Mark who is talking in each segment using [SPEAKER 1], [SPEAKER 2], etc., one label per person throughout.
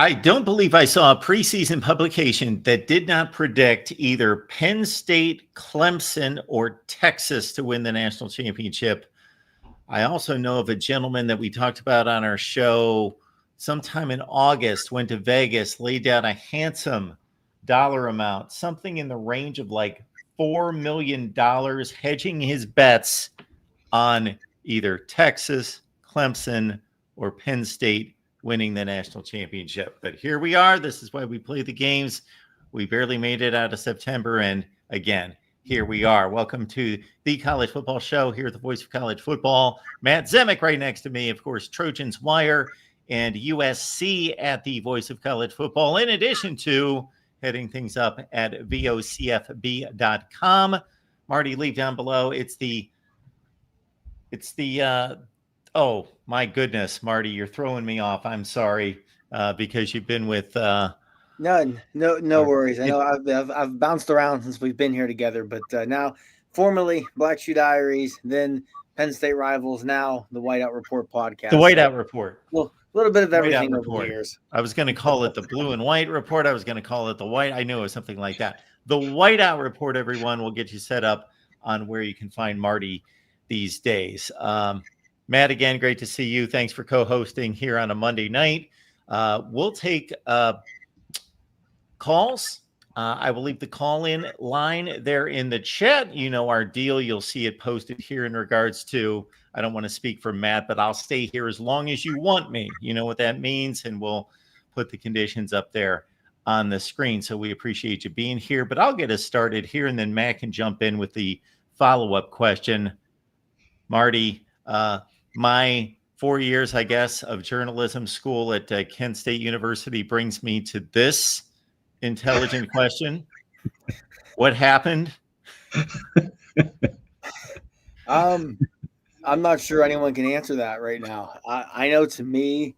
[SPEAKER 1] I don't believe I saw a preseason publication that did not predict either Penn State, Clemson, or Texas to win the national championship. I also know of a gentleman that we talked about on our show sometime in August, went to Vegas, laid down a handsome dollar amount, something in the range of like $4 million, hedging his bets on either Texas, Clemson, or Penn State winning the national championship. But here we are. This is why we play the games. We barely made it out of September. And again, here we are. Welcome to the College Football Show here at the Voice of College Football. Matt Zemek right next to me. Of course, Trojans Wire and USC at the Voice of College Football, in addition to heading things up at vocfb.com. Marty, leave down below. It's the oh my goodness, Marty, you're throwing me off. I'm sorry, because you've been with
[SPEAKER 2] no worries. I know I've bounced around since we've been here together, but now formerly Black Shoe Diaries, then Penn State Rivals, now the Whiteout Report podcast.
[SPEAKER 1] The Whiteout Report.
[SPEAKER 2] Well, a little bit of everything over the years.
[SPEAKER 1] I was going to call it the Blue and White Report. I was going to call it the White. I knew it was something like that. The Whiteout Report, everyone, will get you set up on where you can find Marty these days. Matt, again, great to see you. Thanks for co-hosting here on a Monday night. We'll take calls. I will leave the call-in line there in the chat. You know our deal. You'll see it posted here in regards to, I don't want to speak for Matt, but I'll stay here as long as you want me. You know what that means, and we'll put the conditions up there on the screen. So we appreciate you being here, but I'll get us started here, and then Matt can jump in with the follow-up question. Marty, my 4 years, I guess, of journalism school at Kent State University brings me to this intelligent question. What happened?
[SPEAKER 2] I'm not sure anyone can answer that right now. I know, to me,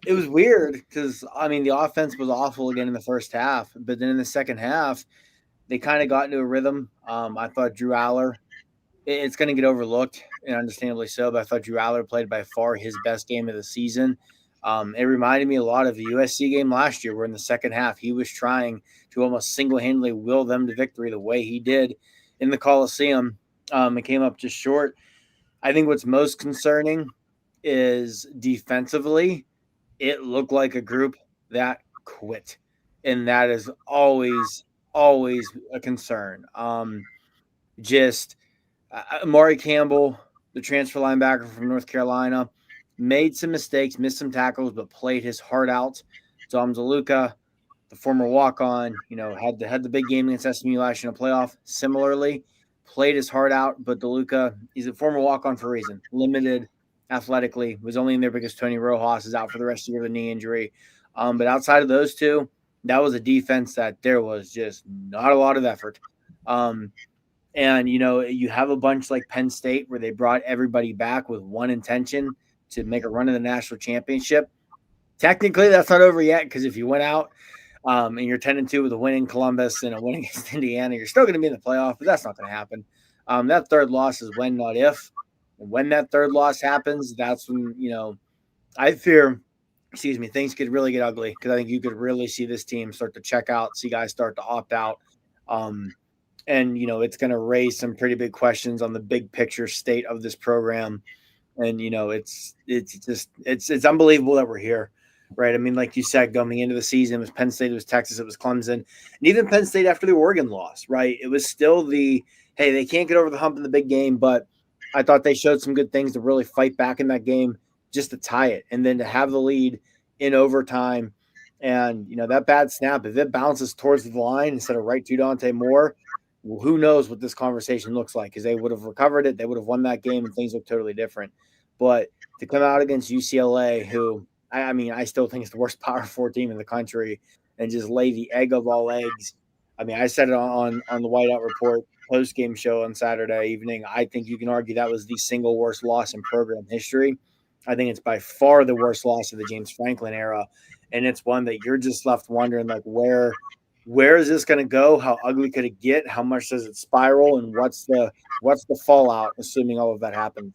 [SPEAKER 2] it was weird because, I mean, the offense was awful again in the first half, but then in the second half, they kind of got into a rhythm. I thought Drew Aller, it's going to get overlooked, and understandably so, but I thought Drew Aller played by far his best game of the season. It reminded me a lot of the USC game last year, where in the second half he was trying to almost single-handedly will them to victory the way he did in the Coliseum. It came up just short. I think what's most concerning is defensively, it looked like a group that quit, and that is always a concern. Amari Campbell, the transfer linebacker from North Carolina, made some mistakes, missed some tackles, but played his heart out. Dom DeLuca, the former walk-on, had the big game against SMU last year in a playoff. Similarly, played his heart out, but DeLuca, he's a former walk-on for a reason. Limited athletically, was only in there because Tony Rojas is out for the rest of the year with a knee injury. But outside of those two, that was a defense that there was just not a lot of effort. And, you have a bunch like Penn State where they brought everybody back with one intention to make a run in the national championship. Technically, that's not over yet, because if you went out and you're 10-2 with a win in Columbus and a win against Indiana, you're still going to be in the playoff, but that's not going to happen. That third loss is when, not if. And when that third loss happens, that's when, I fear, things could really get ugly, because I think you could really see this team start to check out, see guys start to opt out. And, it's going to raise some pretty big questions on the big picture state of this program. And, it's unbelievable that we're here, right? I mean, like you said, going into the season, it was Penn State, it was Texas, it was Clemson, and even Penn State after the Oregon loss, right? It was still hey, they can't get over the hump in the big game, but I thought they showed some good things to really fight back in that game just to tie it. And then to have the lead in overtime, and, that bad snap, if it bounces towards the line instead of right to Dante Moore, well, who knows what this conversation looks like, because they would have recovered it. They would have won that game and things look totally different. But to come out against UCLA, who, I still think is the worst Power 4 team in the country, and just lay the egg of all eggs. I said it on the Whiteout Report post-game show on Saturday evening. I think you can argue that was the single worst loss in program history. I think it's by far the worst loss of the James Franklin era. And it's one that you're just left wondering, like, where is this going to go? How ugly could it get? How much does it spiral? And what's the fallout, assuming all of that happens?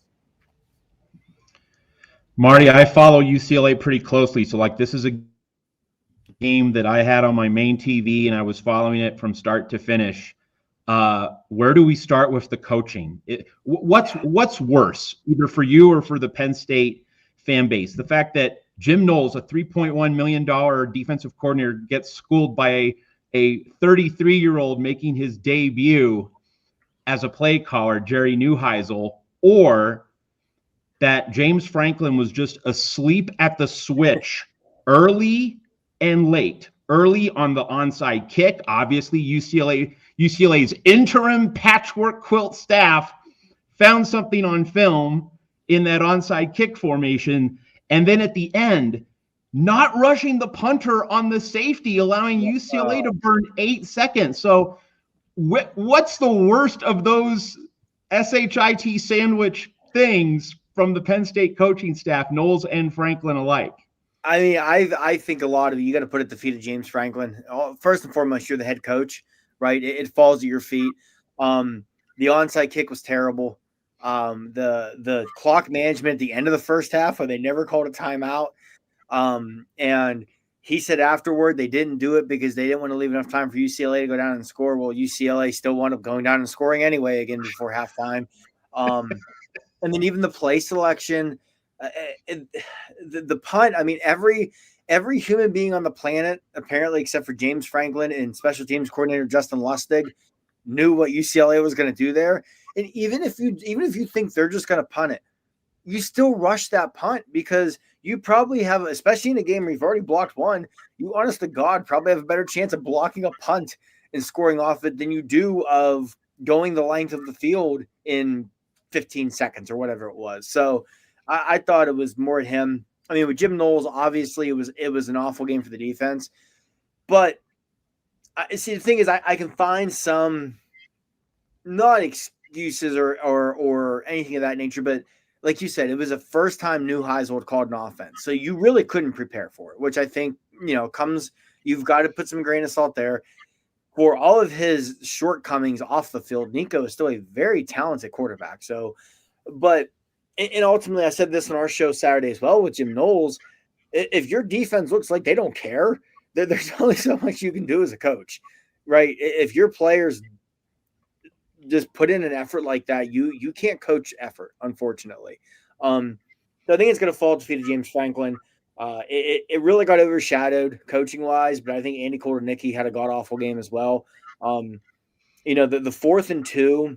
[SPEAKER 3] Marty, I follow UCLA pretty closely. So, this is a game that I had on my main TV and I was following it from start to finish. Where do we start with the coaching? What's worse, either for you or for the Penn State fan base? The fact that Jim Knowles, a $3.1 million defensive coordinator, gets schooled by a 33-year-old making his debut as a play caller, Jerry Neuheisel, or that James Franklin was just asleep at the switch early and late. Early on the onside kick, obviously UCLA's interim patchwork quilt staff found something on film in that onside kick formation, and then at the end, not rushing the punter on the safety, allowing UCLA to burn 8 seconds. So what's the worst of those SHIT sandwich things from the Penn State coaching staff, Knowles and Franklin alike?
[SPEAKER 2] I mean, I think a lot of it, you got to put at the feet of James Franklin. First and foremost, you're the head coach, right? It falls at your feet. The onside kick was terrible. The clock management at the end of the first half, where they never called a timeout. And he said afterward they didn't do it because they didn't want to leave enough time for UCLA to go down and score. Well, UCLA still wound up going down and scoring anyway again before halftime. And then even the play selection, the punt. I mean, every human being on the planet, apparently, except for James Franklin and special teams coordinator Justin Lustig, knew what UCLA was going to do there. And even if you think they're just going to punt it, you still rush that punt because you probably have, especially in a game where you've already blocked one, you honest to God probably have a better chance of blocking a punt and scoring off it than you do of going the length of the field in 15 seconds or whatever it was. So I thought it was more at him. I mean, with Jim Knowles, obviously it was an awful game for the defense. But see, the thing is, I can find some not excuses or anything of that nature, but like you said, it was the first time Neuheisel had called an offense. So you really couldn't prepare for it, which I think, you've got to put some grain of salt there. For all of his shortcomings off the field, Nico is still a very talented quarterback. So, and ultimately, I said this on our show Saturday as well with Jim Knowles, if your defense looks like they don't care, there's only so much you can do as a coach, right? If your players just put in an effort like that, you can't coach effort, unfortunately. So I think it's going to fall at the feet of James Franklin. It really got overshadowed coaching wise, but I think Andy Kotelnicki had a god awful game as well. The 4th and 2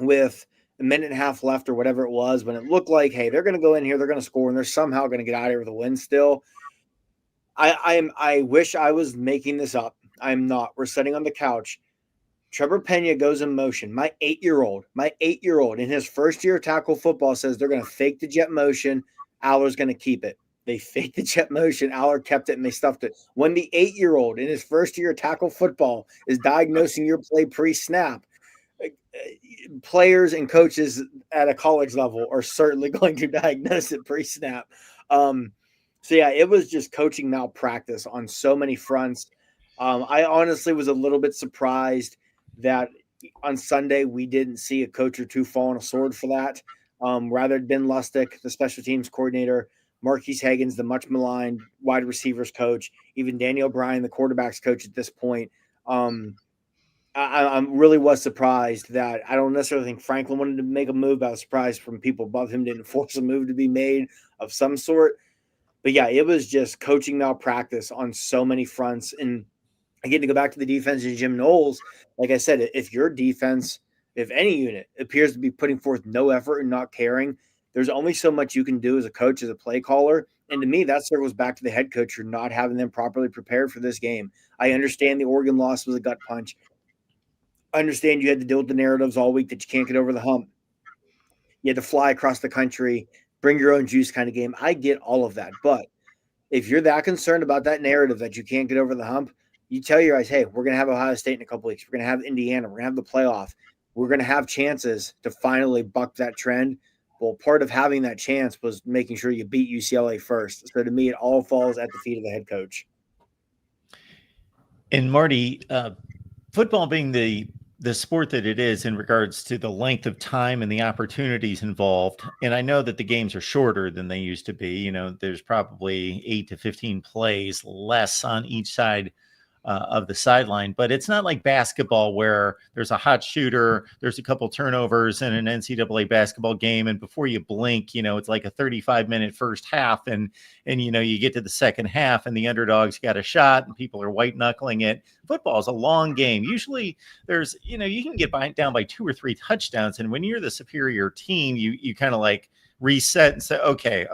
[SPEAKER 2] with a minute and a half left or whatever it was, when it looked like, hey, they're going to go in here, they're going to score, and they're somehow going to get out of here with a win still. I wish I was making this up. I'm not. We're sitting on the couch. Trevor Pena goes in motion. My 8-year-old in his first year of tackle football says they're going to fake the jet motion. Aller's going to keep it. They faked the jet motion. Aller kept it, and they stuffed it. When the 8-year-old in his first year of tackle football is diagnosing your play pre-snap, players and coaches at a college level are certainly going to diagnose it pre-snap. So, yeah, it was just coaching malpractice on so many fronts. I honestly was a little bit surprised that on Sunday we didn't see a coach or two fall on a sword for that. Rather than Ben Lustig, the special teams coordinator, Marquise Hagan's the much maligned wide receivers coach, even Danny O'Brien, the quarterback's coach at this point. I really was surprised that I don't necessarily think Franklin wanted to make a move. I was surprised from people above him didn't force a move to be made of some sort. But, yeah, it was just coaching malpractice on so many fronts. And again, to go back to the defense and Jim Knowles, like I said, if your defense, if any unit appears to be putting forth no effort and not caring, there's only so much you can do as a coach, as a play caller. And to me, that circles back to the head coach for not having them properly prepared for this game. I understand the Oregon loss was a gut punch. I understand you had to deal with the narratives all week that you can't get over the hump. You had to fly across the country, bring your own juice kind of game. I get all of that. But if you're that concerned about that narrative that you can't get over the hump, you tell your guys, hey, we're going to have Ohio State in a couple weeks. We're going to have Indiana. We're going to have the playoff. We're going to have chances to finally buck that trend. Well, part of having that chance was making sure you beat UCLA first. So to me, it all falls at the feet of the head coach.
[SPEAKER 1] And Marty, football being the the sport that it is in regards to the length of time and the opportunities involved. And I know that the games are shorter than they used to be. You know, there's probably 8 to 15 plays less on each side of the sideline, but it's not like basketball where there's a hot shooter, there's a couple turnovers in an NCAA basketball game, and before you blink, you know, it's like a 35-minute first half, and you know, you get to the second half and the underdog's got a shot and people are white knuckling it. Football is a long game. Usually there's, you know, you can get down by 2 or 3 touchdowns, and when you're the superior team, you kind of like reset and say, okay,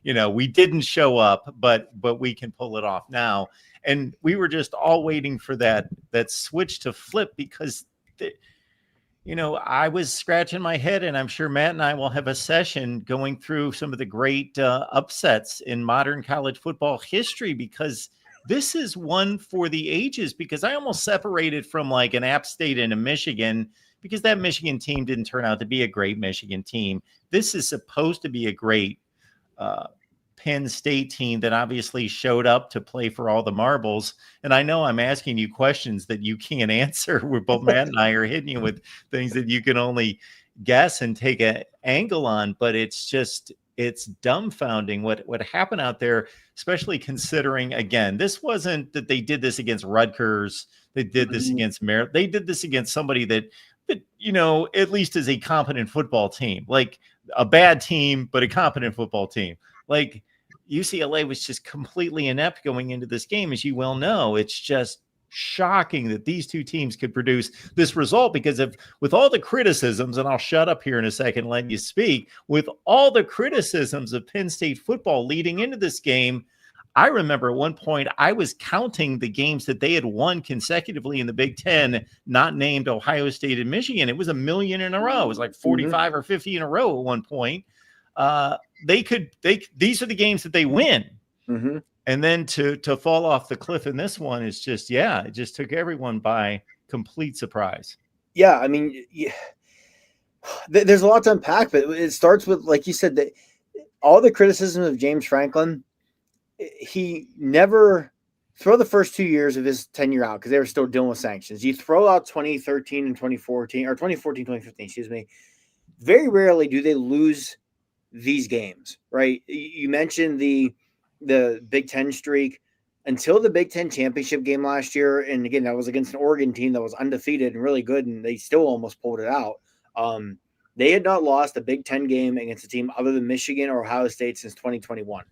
[SPEAKER 1] you know, we didn't show up, but we can pull it off now. And we were just all waiting for that switch to flip, because you know, I was scratching my head, and I'm sure Matt and I will have a session going through some of the great upsets in modern college football history, because this is one for the ages. Because I almost separated from like an App State and a Michigan, because that Michigan team didn't turn out to be a great Michigan team. This is supposed to be a great Penn State team that obviously showed up to play for all the marbles. And I know I'm asking you questions that you can't answer, where both Matt and I are hitting you with things that you can only guess and take an angle on, but it's dumbfounding what happened out there, especially considering, again, this wasn't that they did this against Rutgers. They did this against Maryland. They did this against somebody that, you know, at least is a competent football team, like a bad team, but a competent football team. Like UCLA was just completely inept going into this game, as you well know. It's just shocking that these two teams could produce this result, because with all the criticisms, and I'll shut up here in a second and let you speak, with all the criticisms of Penn State football leading into this game, I remember at one point I was counting the games that they had won consecutively in the Big Ten, not named Ohio State and Michigan. It was a million in a row. It was like 45 or 50 in a row at one point. These are the games that they win. And then to fall off the cliff in this one is just, it just took everyone by complete surprise.
[SPEAKER 2] Yeah. I mean, there's a lot to unpack, but it starts with, like you said, that all the criticism of James Franklin, he never, throw the first 2 years of his tenure out, because they were still dealing with sanctions. You throw out 2013 and 2014, or 2014, 2015, excuse me. Very rarely do they lose these games, right? You mentioned the Big Ten streak until the Big Ten championship game last year. And again, that was against an Oregon team that was undefeated and really good, and they still almost pulled it out. They had not lost a Big Ten game against a team other than Michigan or Ohio State since 2021.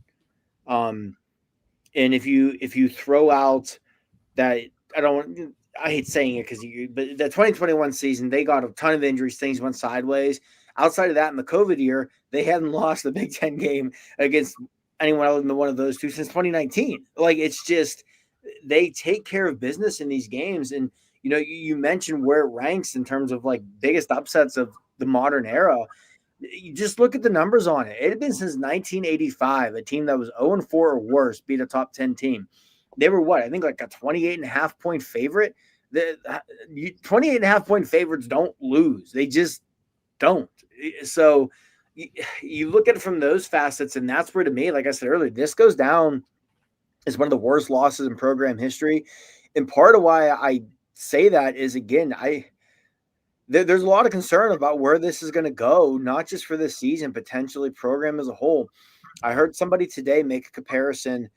[SPEAKER 2] And if you throw out that, I hate saying it but the 2021 season, they got a ton of injuries, things went sideways. Outside of that, in the COVID year, they hadn't lost the Big Ten game against anyone other than one of those two since 2019. Like, it's just, they take care of business in these games. And, you know, you mentioned where it ranks in terms of like biggest upsets of the modern era. You just look at the numbers on it. It had been since 1985, a team that was 0-4 or worse beat a top 10 team. They were what? I think like a 28.5 point favorite. The 28.5 point favorites don't lose. They just don't. So you look at it from those facets, and that's where, to me, like I said earlier, this goes down as one of the worst losses in program history. And part of why I say that is, again, there's a lot of concern about where this is going to go, not just for this season, potentially program as a whole. I heard somebody today make a comparison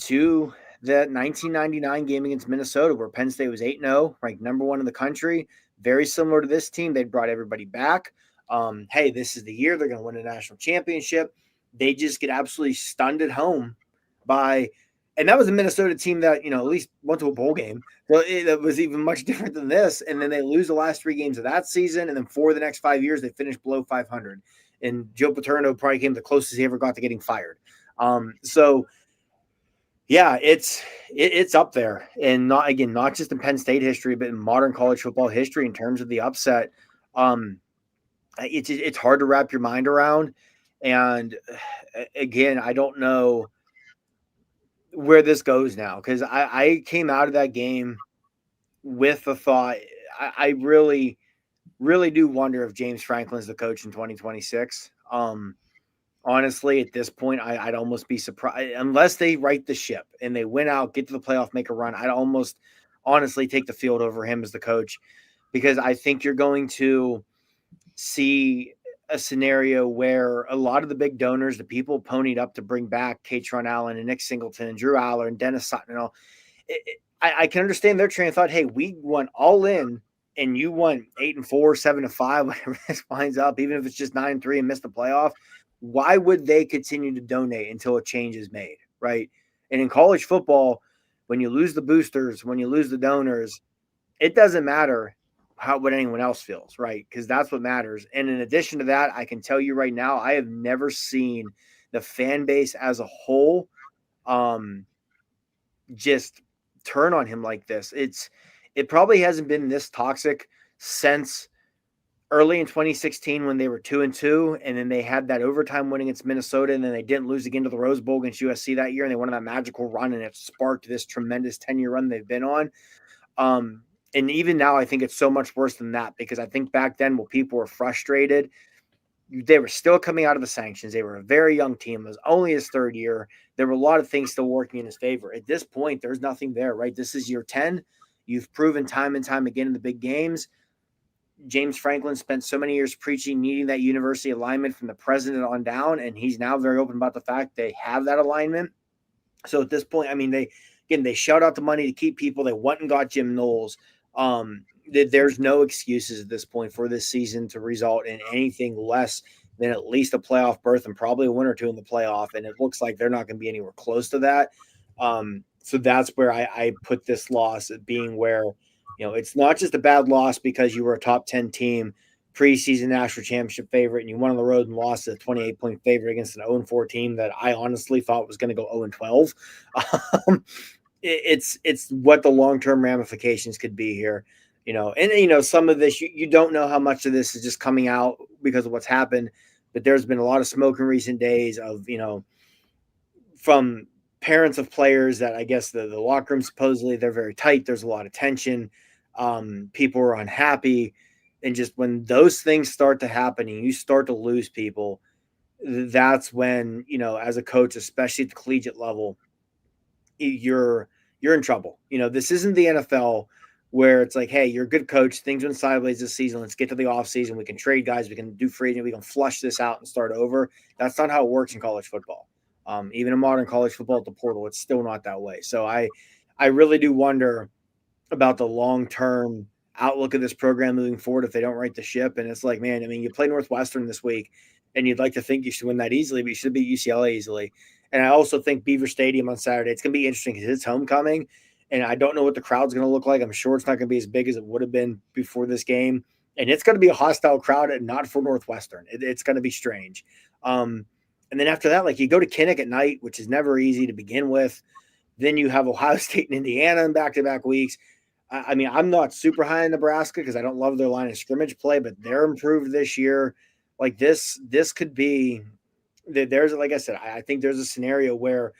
[SPEAKER 2] to the 1999 game against Minnesota, where Penn State was 8-0, ranked number 1 in the country. Very similar to this team. They brought everybody back. Hey, this is the year they're going to win a national championship. They just get absolutely stunned at home by, and that was a Minnesota team that, you know, at least went to a bowl game. Well, it was even much different than this. And then they lose the last 3 games of that season. And then 4 of the next 5 years, they finished below 500. And Joe Paterno probably came the closest he ever got to getting fired. So yeah, it's up there. And not just in Penn State history, but in modern college football history in terms of the upset. It's hard to wrap your mind around. And again, I don't know where this goes now, because I came out of that game with the thought, I really, really do wonder if James Franklin's the coach in 2026. Honestly, at this point, I'd almost be surprised, unless they right the ship and they win out, get to the playoff, make a run. I'd almost honestly take the field over him as the coach. because I think you're going to see a scenario where a lot of the big donors, the people ponied up to bring back Katron Allen and Nick Singleton and Drew Aller and Dennis Sutton and all, I can understand their train of thought. Hey, we went all in and you won 8-4, 7-5, whatever this winds up, even if it's just 9-3 and missed the playoff. Why would they continue to donate until a change is made? Right. And in college football, when you lose the boosters, when you lose the donors, it doesn't matter what anyone else feels, right? Because that's what matters. And in addition to that, I can tell you right now, I have never seen the fan base as a whole just turn on him like this. It probably hasn't been this toxic since early in 2016 when they were 2-2, and then they had that overtime win against Minnesota, and then they didn't lose again to the Rose Bowl against USC that year, and they went on that magical run, and it sparked this tremendous 10-year run they've been on. And even now, I think it's so much worse than that, because I think back then, when people were frustrated, they were still coming out of the sanctions. They were a very young team. It was only his third year. There were a lot of things still working in his favor. At this point, there's nothing there, right? This is year 10. You've proven time and time again in the big games. James Franklin spent so many years preaching needing that university alignment from the president on down, and he's now very open about the fact they have that alignment. So at this point, I mean, they shelled out the money to keep people. They went and got Jim Knowles. There's no excuses at this point for this season to result in anything less than at least a playoff berth and probably a win or two in the playoff. And it looks like they're not going to be anywhere close to that. So that's where I put this loss at being where, it's not just a bad loss because you were a top 10 team, preseason national championship favorite, and you went on the road and lost a 28-point favorite against an 0-4 team that I honestly thought was going to go 0-12. It's what the long-term ramifications could be here, and some of this, you don't know how much of this is just coming out because of what's happened, but there's been a lot of smoke in recent days of, from parents of players that I guess the locker room, supposedly they're very tight. There's a lot of tension. People are unhappy. And just when those things start to happen and you start to lose people, that's when, as a coach, especially at the collegiate level, you're in trouble. This isn't the NFL where it's like, hey, you're a good coach. Things went sideways this season. Let's get to the offseason. We can trade guys. We can do free agent. We can flush this out and start over. That's not how it works in college football. Even in modern college football at the portal, it's still not that way. So I really do wonder about the long-term outlook of this program moving forward if they don't right the ship. And it's like, man, I mean, you play Northwestern this week and you'd like to think you should win that easily, but you should beat UCLA easily. And I also think Beaver Stadium on Saturday, it's going to be interesting because it's homecoming, and I don't know what the crowd's going to look like. I'm sure it's not going to be as big as it would have been before this game. And it's going to be a hostile crowd and not for Northwestern. It's going to be strange. And then after that, like, you go to Kinnick at night, which is never easy to begin with. Then you have Ohio State and Indiana in back-to-back weeks. I mean, I'm not super high in Nebraska because I don't love their line of scrimmage play, but they're improved this year. Like, this could be – there's, like I said, I think there's a scenario where,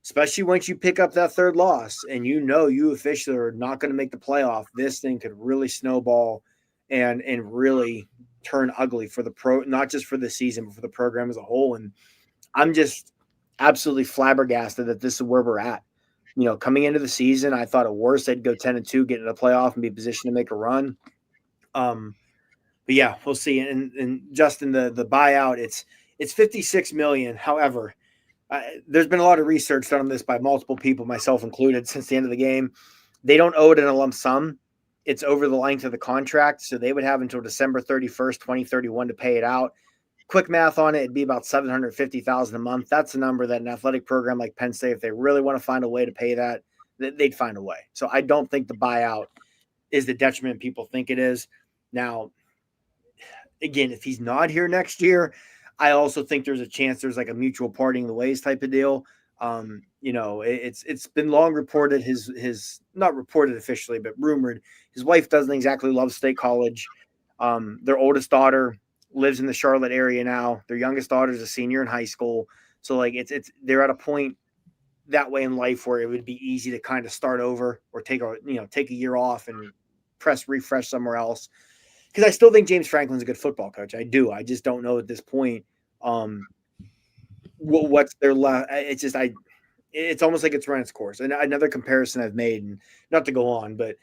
[SPEAKER 2] especially once you pick up that third loss and you officially are not going to make the playoff, this thing could really snowball and really turn ugly for the not just for the season, but for the program as a whole. And I'm just absolutely flabbergasted that this is where we're at. Coming into the season, I thought at worst they'd go 10-2, get in the playoff, and be positioned to make a run. But yeah, we'll see. And Justin, the buyout, it's $56 million. However, there's been a lot of research done on this by multiple people, myself included, since the end of the game. They don't owe it in a lump sum. It's over the length of the contract, so they would have until December 31st, 2031 to pay it out. Quick math on it, it'd be about $750,000 a month. That's a number that an athletic program like Penn State, if they really want to find a way to pay that, they'd find a way. So I don't think the buyout is the detriment people think it is. Now, again, if he's not here next year, I also think there's a chance there's like a mutual parting the ways type of deal. It's been long reported, his not reported officially, but rumored, his wife doesn't exactly love State College. Their oldest daughter lives in the Charlotte area now. Their youngest daughter is a senior in high school. So like they're at a point that way in life where it would be easy to kind of start over or take a year off and press refresh somewhere else. Because I still think James Franklin's a good football coach. I do. I just don't know at this point what's their left. It's almost like it's run its course. And another comparison I've made, and not to go on, but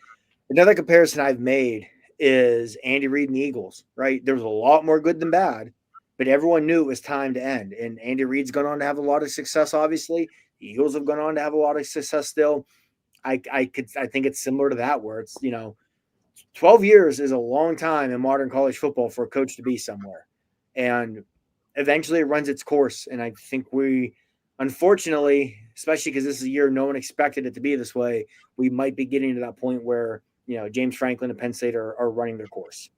[SPEAKER 2] another comparison I've made is Andy Reid and the Eagles, right? There was a lot more good than bad, but everyone knew it was time to end. And Andy Reid's gone on to have a lot of success, obviously. The Eagles have gone on to have a lot of success still. I think it's similar to that, where it's, 12 years is a long time in modern college football for a coach to be somewhere. And eventually it runs its course. And I think we, unfortunately, especially because this is a year no one expected it to be this way, we might be getting to that point where, James Franklin and Penn State are running their course.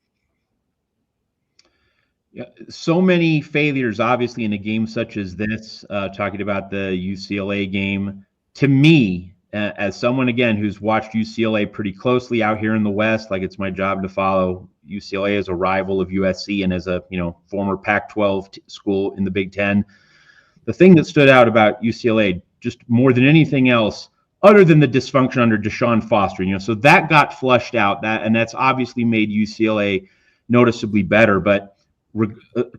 [SPEAKER 3] Yeah, so many failures, obviously, in a game such as this, talking about the UCLA game. To me, as someone, again, who's watched UCLA pretty closely out here in the West, like it's my job to follow UCLA as a rival of USC and as a, former Pac-12 school in the Big Ten. The thing that stood out about UCLA, just more than anything else, other than the dysfunction under Deshaun Foster, so that got flushed out, and that's obviously made UCLA noticeably better. But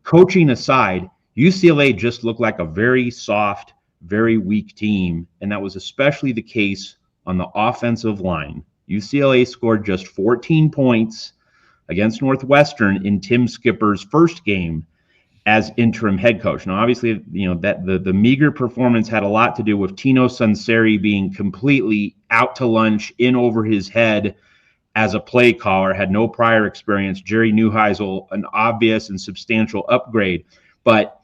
[SPEAKER 3] coaching aside, UCLA just looked like a very soft, very weak team, and that was especially the case on the offensive line. UCLA scored just 14 points against Northwestern in Tim Skipper's first game as interim head coach. Now, obviously, that the meager performance had a lot to do with Tino Sunseri being completely out to lunch, in over his head as a play caller, had no prior experience. Jerry Neuheisel, an obvious and substantial upgrade. But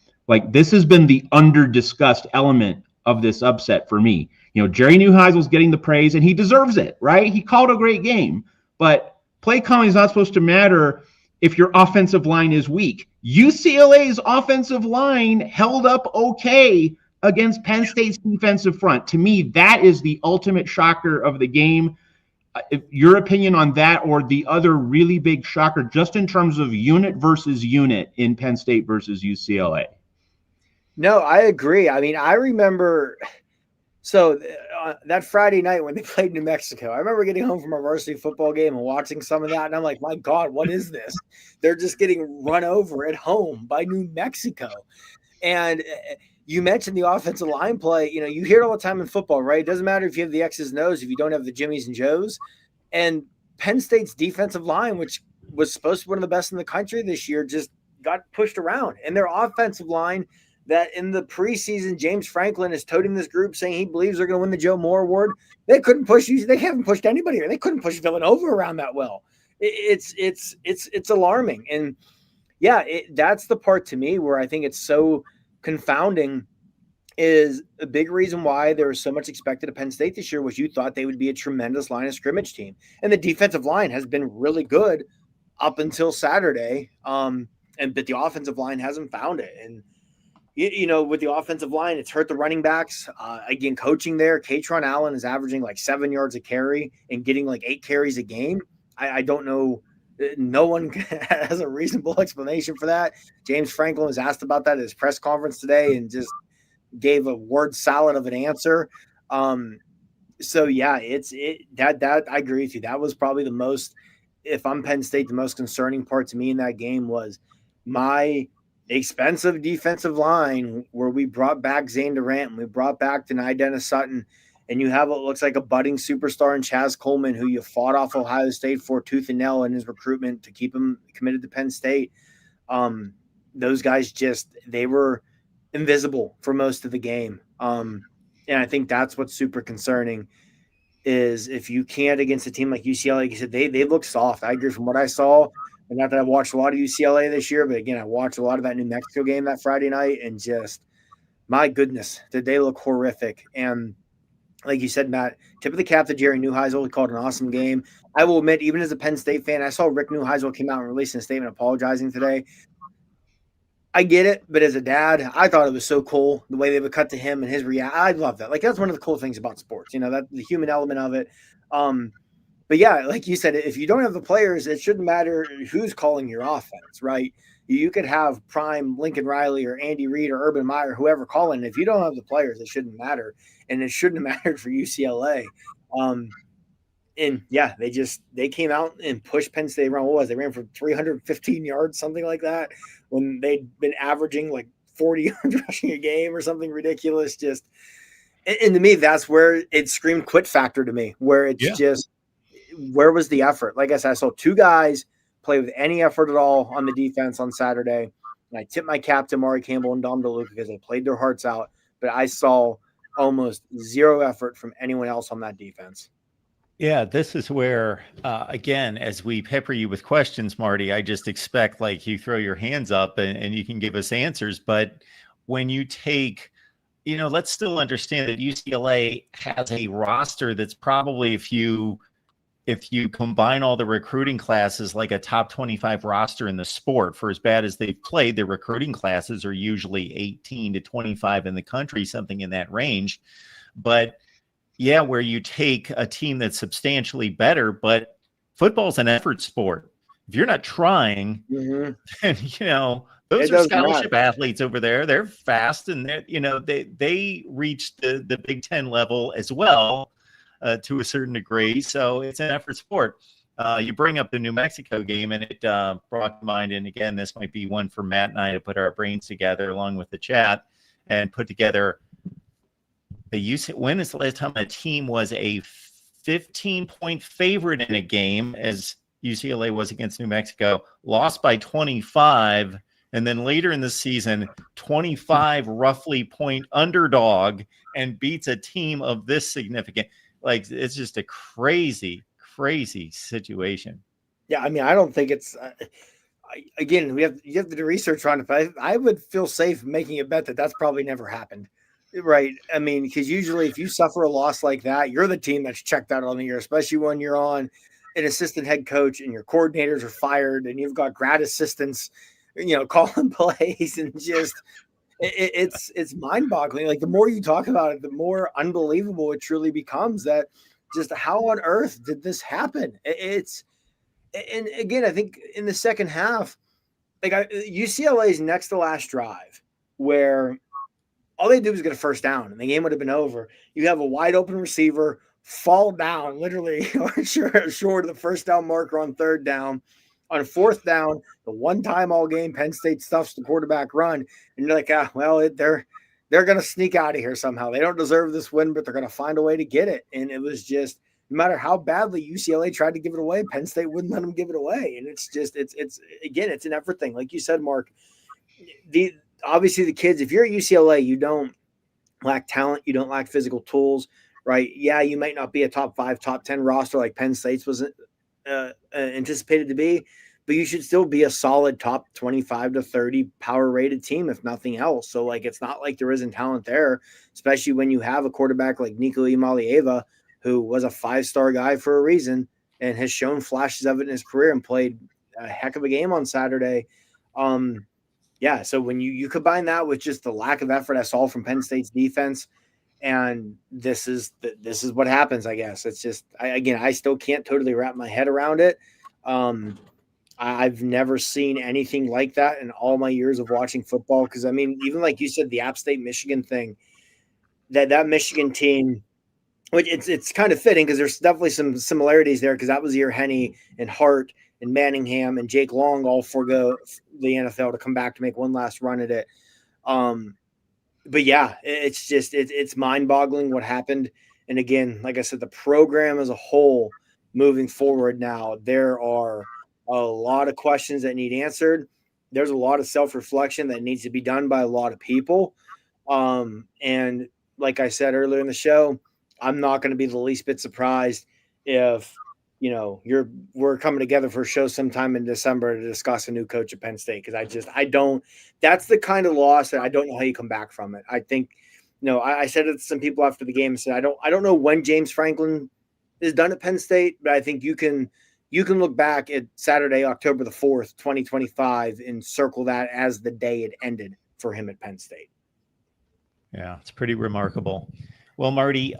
[SPEAKER 3] this has been the under-discussed element of this upset for me. Jerry Neuheisel's getting the praise, and he deserves it, right? He called a great game. But play calling is not supposed to matter if your offensive line is weak. UCLA's offensive line held up okay against Penn State's defensive front. To me, that is the ultimate shocker of the game. Your opinion on that, or the other really big shocker, just in terms of unit versus unit in Penn State versus UCLA?
[SPEAKER 2] No, I agree. I mean, I remember that Friday night when they played New Mexico, I remember getting home from a varsity football game and watching some of that. And I'm like, my God, what is this? They're just getting run over at home by New Mexico. And you mentioned the offensive line play. You hear it all the time in football, right? It doesn't matter if you have the X's and O's, if you don't have the Jimmies and Joes. And Penn State's defensive line, which was supposed to be one of the best in the country this year, just got pushed around. And their offensive line, that in the preseason, James Franklin is toting this group saying he believes they're going to win the Joe Moore Award. They couldn't push you. They haven't pushed anybody. They couldn't push Villanova around that well. It's alarming. And yeah, that's the part to me where I think it's so confounding, is a big reason why there was so much expected of Penn State this year was you thought they would be a tremendous line of scrimmage team. And the defensive line has been really good up until Saturday. But the offensive line hasn't found it. And with the offensive line, it's hurt the running backs. Again, coaching there, Katron Allen is averaging 7 yards a carry and getting 8 carries a game. I don't know. No one has a reasonable explanation for that. James Franklin was asked about that at his press conference today and just gave a word salad of an answer. So yeah, that I agree with you. That was probably the most, if I'm Penn State, the most concerning part to me in that game was my expensive defensive line, where we brought back Zane Durant and we brought back Denai Dennis Sutton, and you have what looks like a budding superstar in Chaz Coleman, who you fought off Ohio State for tooth and nail in his recruitment to keep him committed to Penn State. Those guys they were invisible for most of the game. And I think that's what's super concerning, is if you can't against a team like UCLA, like you said, they look soft. I agree from what I saw. And not that I've watched a lot of UCLA this year, but again, I watched a lot of that New Mexico game that Friday night, and just, my goodness, did they look horrific. And like you said, Matt, tip of the cap to Jerry Neuheisel. He called an awesome game. I will admit, even as a Penn State fan, I saw Rick Neuheisel came out and released a statement apologizing today. I get it, but as a dad, I thought it was so cool the way they would cut to him and his reaction. I love that. That's one of the cool things about sports, that the human element of it. But yeah, like you said, if you don't have the players, it shouldn't matter who's calling your offense, right? You could have prime Lincoln Riley or Andy Reid or Urban Meyer, whoever calling. If you don't have the players, it shouldn't matter. And it shouldn't have mattered for UCLA. And yeah, they came out and pushed Penn State around. What was it? They ran for 315 yards, something like that, when they'd been averaging 40 yards rushing a game or something ridiculous. And to me, that's where it screamed quit factor to me, where it's just where was the effort? Like I said, I saw two guys play with any effort at all on the defense on Saturday. And I tip my cap to Mari Campbell and Dom DeLuca because they played their hearts out. But I saw almost zero effort from anyone else on that defense.
[SPEAKER 1] Yeah, this is where, again, as we pepper you with questions, Marty, I just expect like you throw your hands up and you can give us answers. But when you take, let's still understand that UCLA has a roster that's probably, if you combine all the recruiting classes, like a top 25 roster in the sport. For as bad as they've played, their recruiting classes are usually 18 to 25 in the country, something in that range. But yeah, where you take a team that's substantially better, but football's an effort sport. If you're not trying, then, those are scholarship athletes over there. They're fast, and they reached the Big Ten level as well to a certain degree. So it's an effort sport. You bring up the New Mexico game, and it brought to mind, and again, this might be one for Matt and I to put our brains together along with the chat and put together when is the last time a team was a 15-point favorite in a game, as UCLA was against New Mexico, lost by 25, and then later in the season, 25 roughly point underdog and beats a team of this significant? Like, it's just a crazy, crazy situation.
[SPEAKER 2] Yeah, I mean, I don't think it's again, you have to do research on it, but I would feel safe making a bet that that's probably never happened. Right. I mean, because usually if you suffer a loss like that, you're the team that's checked out on the year, especially when you're on an assistant head coach and your coordinators are fired and you've got grad assistants, calling plays, and just it's mind boggling. Like, the more you talk about it, the more unbelievable it truly becomes that just how on earth did this happen? And again, I think in the second half, like UCLA's next to last drive where all they did was get a first down and the game would have been over. You have a wide open receiver fall down, literally short of the first down marker on third down. On fourth down, the one time all game, Penn State stuffs the quarterback run. And you're like, they're going to sneak out of here somehow. They don't deserve this win, but they're going to find a way to get it. And it was just, no matter how badly UCLA tried to give it away, Penn State wouldn't let them give it away. And it's just, it's an effort thing. Like you said, Mark, obviously the kids, if you're at UCLA, you don't lack talent. You don't lack physical tools, right? Yeah, you might not be a top 5, top 10 roster like Penn State's was anticipated to be, but you should still be a solid top 25 to 30 power rated team, if nothing else. So like, it's not like there isn't talent there, especially when you have a quarterback like Nico Imalieva, who was a 5-star guy for a reason and has shown flashes of it in his career and played a heck of a game on Saturday. Yeah, so when you combine that with just the lack of effort I saw from Penn State's defense, and this is what happens, I guess. It's just, I still can't totally wrap my head around it. I've never seen anything like that in all my years of watching football. Because, I mean, even like you said, the App State-Michigan thing, that Michigan team, which it's kind of fitting because there's definitely some similarities there, because that was the year Henny and Hart and Manningham and Jake Long all forego the NFL to come back to make one last run at it. But yeah, it's just, it's mind boggling what happened. And again, like I said, the program as a whole moving forward now, there are a lot of questions that need answered. There's a lot of self-reflection that needs to be done by a lot of people. And like I said earlier in the show, I'm not going to be the least bit surprised if, we're coming together for a show sometime in December to discuss a new coach at Penn State. Cause that's the kind of loss that I don't know how you come back from it. I think, I said it to some people after the game and said, I don't know when James Franklin is done at Penn State, but I think you can look back at Saturday, October the 4th, 2025 and circle that as the day it ended for him at Penn State.
[SPEAKER 1] Yeah, it's pretty remarkable. Well, Marty,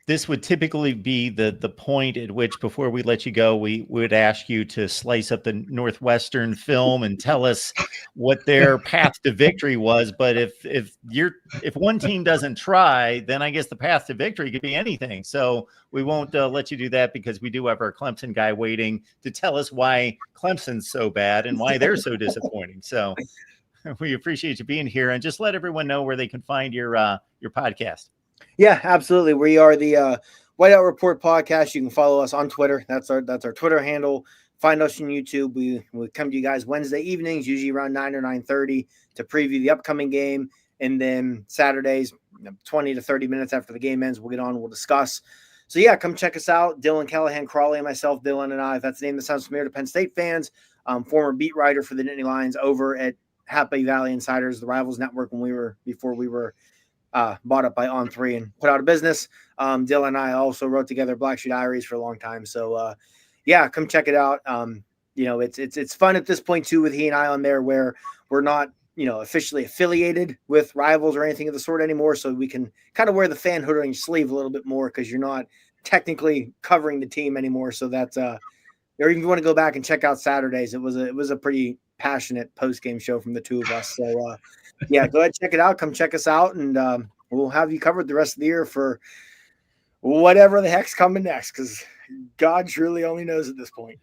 [SPEAKER 1] this would typically be the point at which, before we let you go, we would ask you to slice up the Northwestern film and tell us what their path to victory was. But if one team doesn't try, then I guess the path to victory could be anything. So we won't let you do that, because we do have our Clemson guy waiting to tell us why Clemson's so bad and why they're so disappointing. So we appreciate you being here, and just let everyone know where they can find your podcast.
[SPEAKER 2] Yeah, absolutely. We are the Whiteout Report Podcast. You can follow us on Twitter. That's our Twitter handle. Find us on YouTube. We come to you guys Wednesday evenings, usually around 9 or 9:30, to preview the upcoming game. And then Saturdays, 20 to 30 minutes after the game ends, we'll get on and we'll discuss. So, yeah, come check us out. Dylan Callahan, Crawley, and myself, Dylan and I, if that's the name that sounds familiar to Penn State fans, former beat writer for the Nittany Lions over at Happy Valley Insiders, the Rivals Network, before we were bought up by On3 and put out of business. Dylan and I also wrote together Black Sheep Diaries for a long time. So, yeah, come check it out. It's fun at this point, too, with he and I on there where we're not, officially affiliated with Rivals or anything of the sort anymore. So we can kind of wear the fan hood on your sleeve a little bit more because you're not technically covering the team anymore. So that's or even if you want to go back and check out Saturdays, it was a pretty passionate post-game show from the two of us. So, yeah, go ahead, check it out. Come check us out, and we'll have you covered the rest of the year for whatever the heck's coming next, because God truly only knows at this point.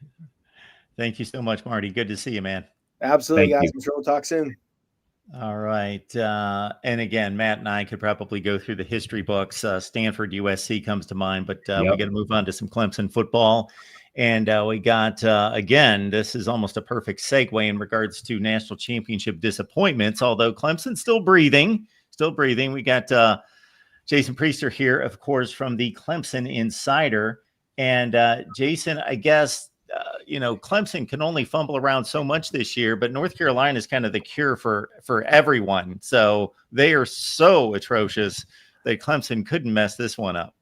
[SPEAKER 1] Thank you so much, Marty. Good to see you, man.
[SPEAKER 2] Absolutely,
[SPEAKER 3] Thank
[SPEAKER 2] guys.
[SPEAKER 3] you.
[SPEAKER 2] I'm sure we'll talk soon.
[SPEAKER 1] All right. And again, Matt and I could probably go through the history books. Stanford, USC comes to mind, but we got to move on to some Clemson football. And we got, again, this is almost a perfect segue in regards to national championship disappointments, although Clemson's still breathing. We got Jason Priester here, of course, from the Clemson Insider. And Jason, I guess, Clemson can only fumble around so much this year, but North Carolina is kind of the cure for everyone. So they are so atrocious that Clemson couldn't mess this one up.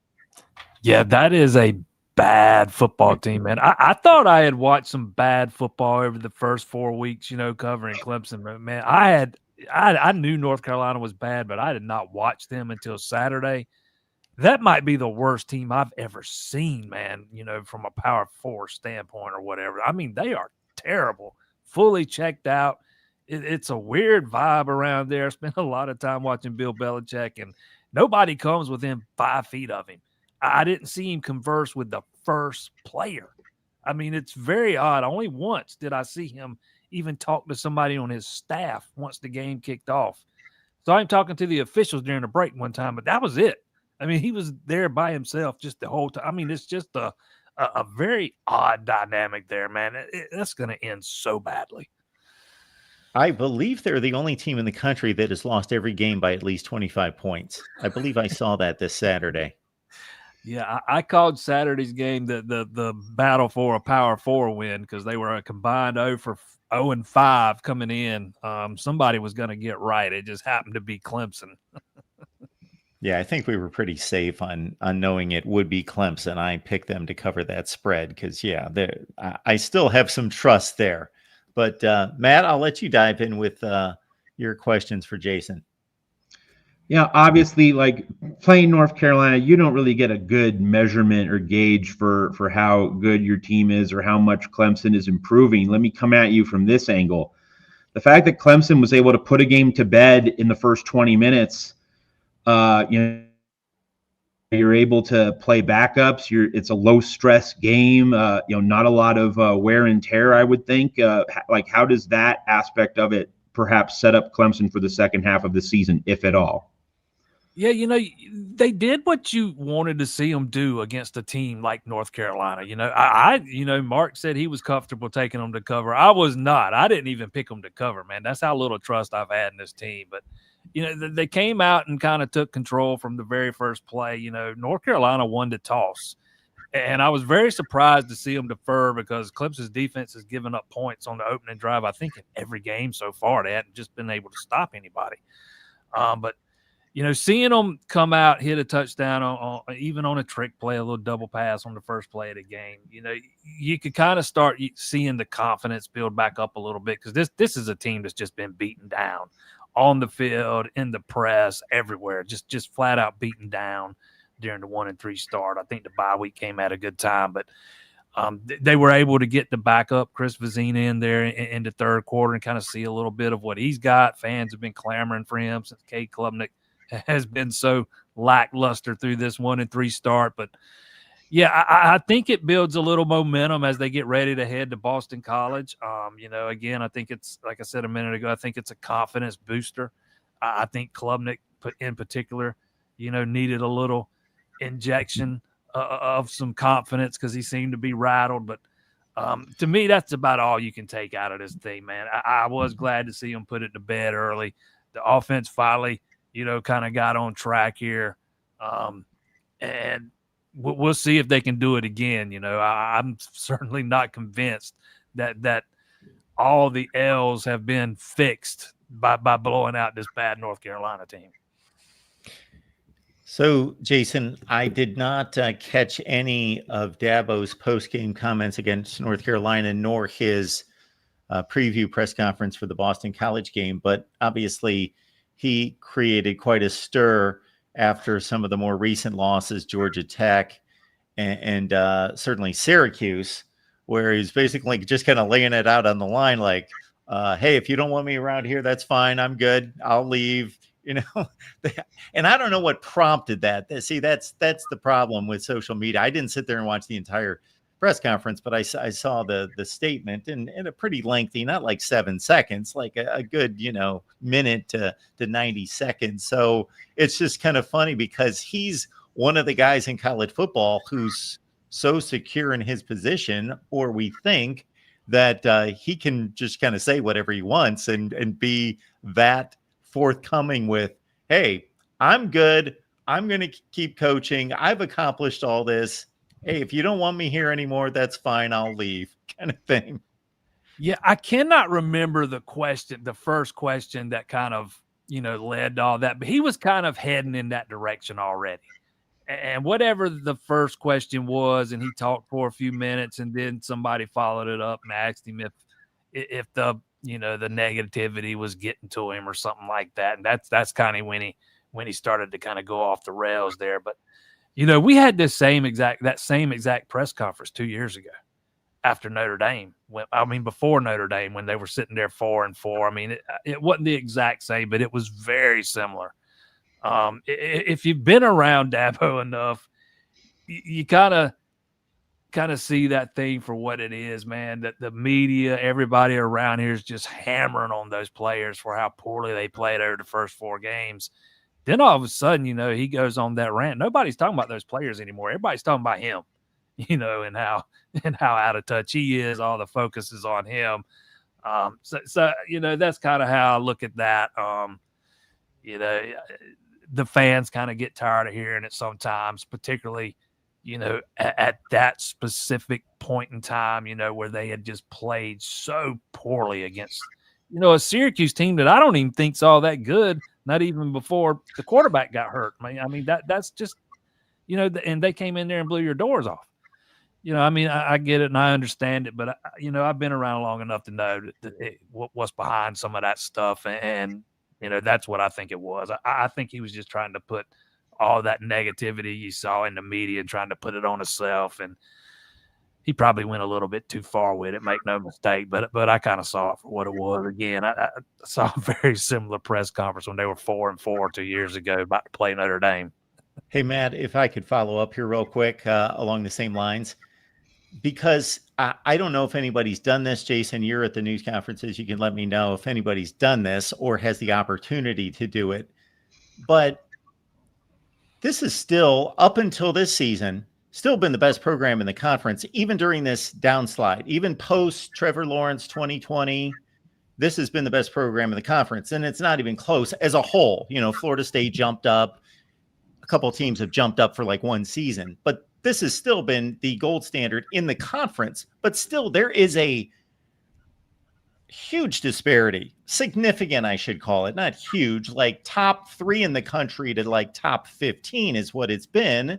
[SPEAKER 4] Yeah, that is a bad football team, man. I thought I had watched some bad football over the first 4 weeks, covering Clemson. But man, I knew North Carolina was bad, but I did not watch them until Saturday. That might be the worst team I've ever seen, man, from a Power 4 standpoint or whatever. I mean, they are terrible, fully checked out. It's a weird vibe around there. I spent a lot of time watching Bill Belichick, and nobody comes within 5 feet of him. I didn't see him converse with the first player. I mean, it's very odd. Only once did I see him even talk to somebody on his staff once the game kicked off. So I'm talking to the officials during the break one time, but that was it. I mean, he was there by himself just the whole time. I mean, it's just a very odd dynamic there, man. That's going to end so badly.
[SPEAKER 1] I believe they're the only team in the country that has lost every game by at least 25 points. I believe I saw that this Saturday.
[SPEAKER 4] Yeah, I called Saturday's game the battle for a Power 4 win because they were a combined 0-5 coming in. Somebody was going to get right. It just happened to be Clemson.
[SPEAKER 1] Yeah, I think we were pretty safe on knowing it would be Clemson. I picked them to cover that spread because, I still have some trust there. But, Matt, I'll let you dive in with your questions for Jason.
[SPEAKER 3] Yeah, obviously, like playing North Carolina, you don't really get a good measurement or gauge for how good your team is or how much Clemson is improving. Let me come at you from this angle. The fact that Clemson was able to put a game to bed in the first 20 minutes, you're able to play backups. It's a low stress game. Not a lot of wear and tear, I would think. How does that aspect of it perhaps set up Clemson for the second half of the season, if at all?
[SPEAKER 4] Yeah, they did what you wanted to see them do against a team like North Carolina. Mark said he was comfortable taking them to cover. I was not. I didn't even pick them to cover, man. That's how little trust I've had in this team. But, they came out and kind of took control from the very first play. North Carolina won the toss. And I was very surprised to see them defer because Clemson's defense has given up points on the opening drive, I think, in every game so far. They hadn't just been able to stop anybody. But seeing them come out, hit a touchdown on even on a trick play, a little double pass on the first play of the game, you could kind of start seeing the confidence build back up a little bit because this is a team that's just been beaten down on the field, in the press, everywhere, just flat out beaten down during the 1-3 start. I think the bye week came at a good time, but they were able to get the backup Chris Vizina in there in the third quarter and kind of see a little bit of what he's got. Fans have been clamoring for him since Cade Klubnik has been so lackluster through this 1-3 start. But, yeah, I think it builds a little momentum as they get ready to head to Boston College. Again, I think it's, like I said a minute ago, I think it's a confidence booster. I think Klubnik in particular, needed a little injection of some confidence because he seemed to be rattled. But to me, that's about all you can take out of this thing, man. I was glad to see him put it to bed early. The offense finally, kind of got on track here. And we'll see if they can do it again. I'm certainly not convinced that all the L's have been fixed by blowing out this bad North Carolina team.
[SPEAKER 1] So, Jason, I did not catch any of Dabo's post-game comments against North Carolina, nor his preview press conference for the Boston College game. But obviously, he created quite a stir after some of the more recent losses, Georgia Tech and certainly Syracuse, where he's basically just kind of laying it out on the line like, hey, if you don't want me around here, that's fine. I'm good. I'll leave. And I don't know what prompted that. See, that's the problem with social media. I didn't sit there and watch the entire press conference, but I saw the statement and a pretty lengthy, not like 7 seconds, like a good, minute to 90 seconds. So it's just kind of funny because he's one of the guys in college football who's so secure in his position, or we think that he can just kind of say whatever he wants and be that forthcoming with, hey, I'm good. I'm going to keep coaching. I've accomplished all this. Hey, if you don't want me here anymore, that's fine. I'll leave, kind of thing.
[SPEAKER 4] Yeah, I cannot remember the first question that kind of, led to all that, but he was kind of heading in that direction already. And whatever the first question was, and he talked for a few minutes, and then somebody followed it up and asked him if the the negativity was getting to him or something like that. And that's kind of when he started to kind of go off the rails there. But we had that same exact press conference 2 years ago after Notre Dame. Before Notre Dame, when they were sitting there 4-4. It wasn't the exact same, but it was very similar. If you've been around Dabo enough, you kind of see that thing for what it is, man. That the media, everybody around here is just hammering on those players for how poorly they played over the first 4 games. Then all of a sudden, he goes on that rant. Nobody's talking about those players anymore. Everybody's talking about him, and how out of touch he is. All the focus is on him. So that's kind of how I look at that. The fans kind of get tired of hearing it sometimes, particularly, at that specific point in time, where they had just played so poorly against, a Syracuse team that I don't even think's all that good, not even before the quarterback got hurt. That's just, and they came in there and blew your doors off. I get it and I understand it, but I've been around long enough to know what's behind some of that stuff. And that's what I think it was. I think he was just trying to put all that negativity you saw in the media and trying to put it on himself. And he probably went a little bit too far with it, make no mistake. But I kind of saw it for what it was. Again, I saw a very similar press conference when they were 4-4 2 years ago about to play Notre Dame.
[SPEAKER 1] Hey, Matt, if I could follow up here real quick along the same lines, because I don't know if anybody's done this. Jason, you're at the news conferences. You can let me know if anybody's done this or has the opportunity to do it. But this is still, up until this season, still been the best program in the conference, even during this downslide, even post Trevor Lawrence 2020. This has been the best program in the conference, and it's not even close as a whole. Florida State jumped up. A couple of teams have jumped up for like one season, but this has still been the gold standard in the conference. But still, there is a huge disparity, significant, I should call it, not huge, like top 3 in the country to like top 15 is what it's been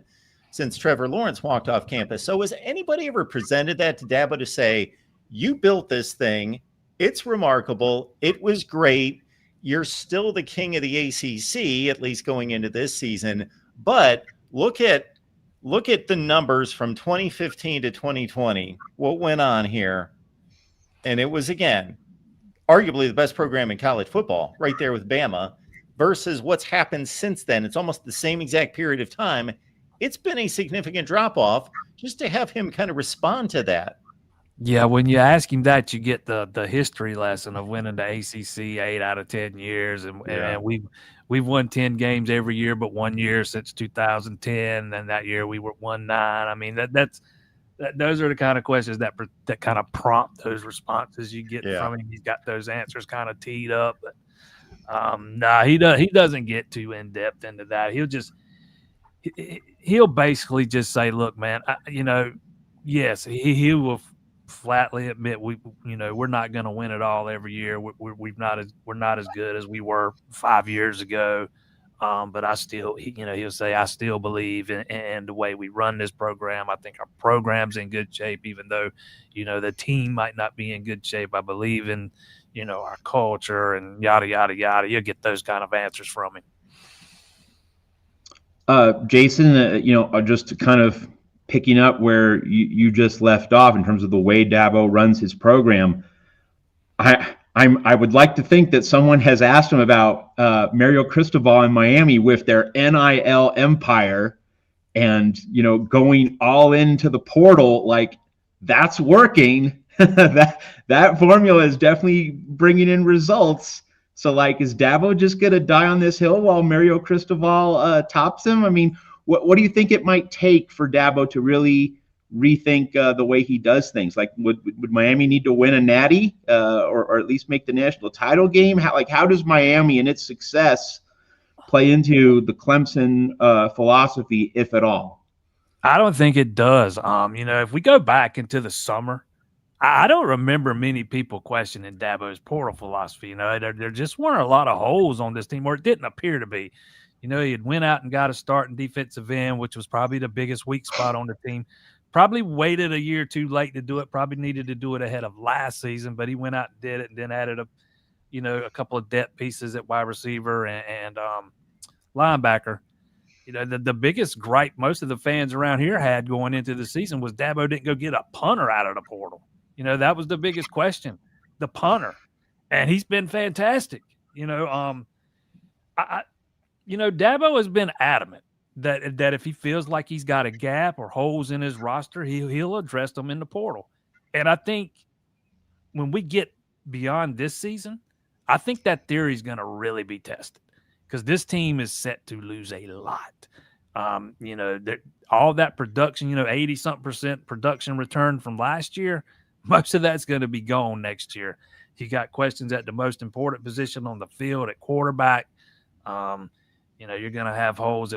[SPEAKER 1] since Trevor Lawrence walked off campus. So has anybody ever presented that to Dabo to say, you built this thing, it's remarkable, it was great, you're still the king of the ACC, at least going into this season, but look at the numbers from 2015 to 2020, what went on here. And it was, again, arguably the best program in college football, right there with Bama, versus what's happened since then. It's almost the same exact period of time. It's been a significant drop-off. Just to have him kind of respond to that.
[SPEAKER 4] Yeah, when you ask him that, you get the history lesson of winning the ACC 8 out of 10 years, and we've we've won 10 games every year, but 1 year since 2010. And that year we won 9. I mean, those are the kind of questions that kind of prompt those responses you get from him. He's got those answers kind of teed up. But he doesn't get too in depth into that. He'll basically just say, look, man, yes, he will flatly admit we're not going to win it all every year. We're not as good as we were 5 years ago. But I still, he'll say, I still believe in the way we run this program. I think our program's in good shape, even though, the team might not be in good shape. I believe in, our culture and yada, yada, yada. You'll get those kind of answers from him.
[SPEAKER 3] Jason, just kind of picking up where you just left off in terms of the way Dabo runs his program. I would like to think that someone has asked him about Mario Cristobal in Miami with their NIL empire and, going all into the portal. Like, that's working. that formula is definitely bringing in results. So, like, is Dabo just going to die on this hill while Mario Cristobal tops him? I mean, what do you think it might take for Dabo to really rethink the way he does things? Like, would Miami need to win a natty or at least make the national title game? How does Miami and its success play into the Clemson philosophy, if at all?
[SPEAKER 4] I don't think it does. If we go back into the summer, I don't remember many people questioning Dabo's portal philosophy. There just weren't a lot of holes on this team, or it didn't appear to be. He had went out and got a start in defensive end, which was probably the biggest weak spot on the team. Probably waited a year too late to do it. Probably needed to do it ahead of last season, but he went out and did it, and then added a couple of depth pieces at wide receiver and linebacker. The biggest gripe most of the fans around here had going into the season was Dabo didn't go get a punter out of the portal. That was the biggest question, the punter, and he's been fantastic. Dabo has been adamant that if he feels like he's got a gap or holes in his roster, he'll address them in the portal. And I think when we get beyond this season, I think that theory is going to really be tested because this team is set to lose a lot. All that production, 80-something% production return from last year, most of that's going to be gone next year. You got questions at the most important position on the field at quarterback. You're going to have holes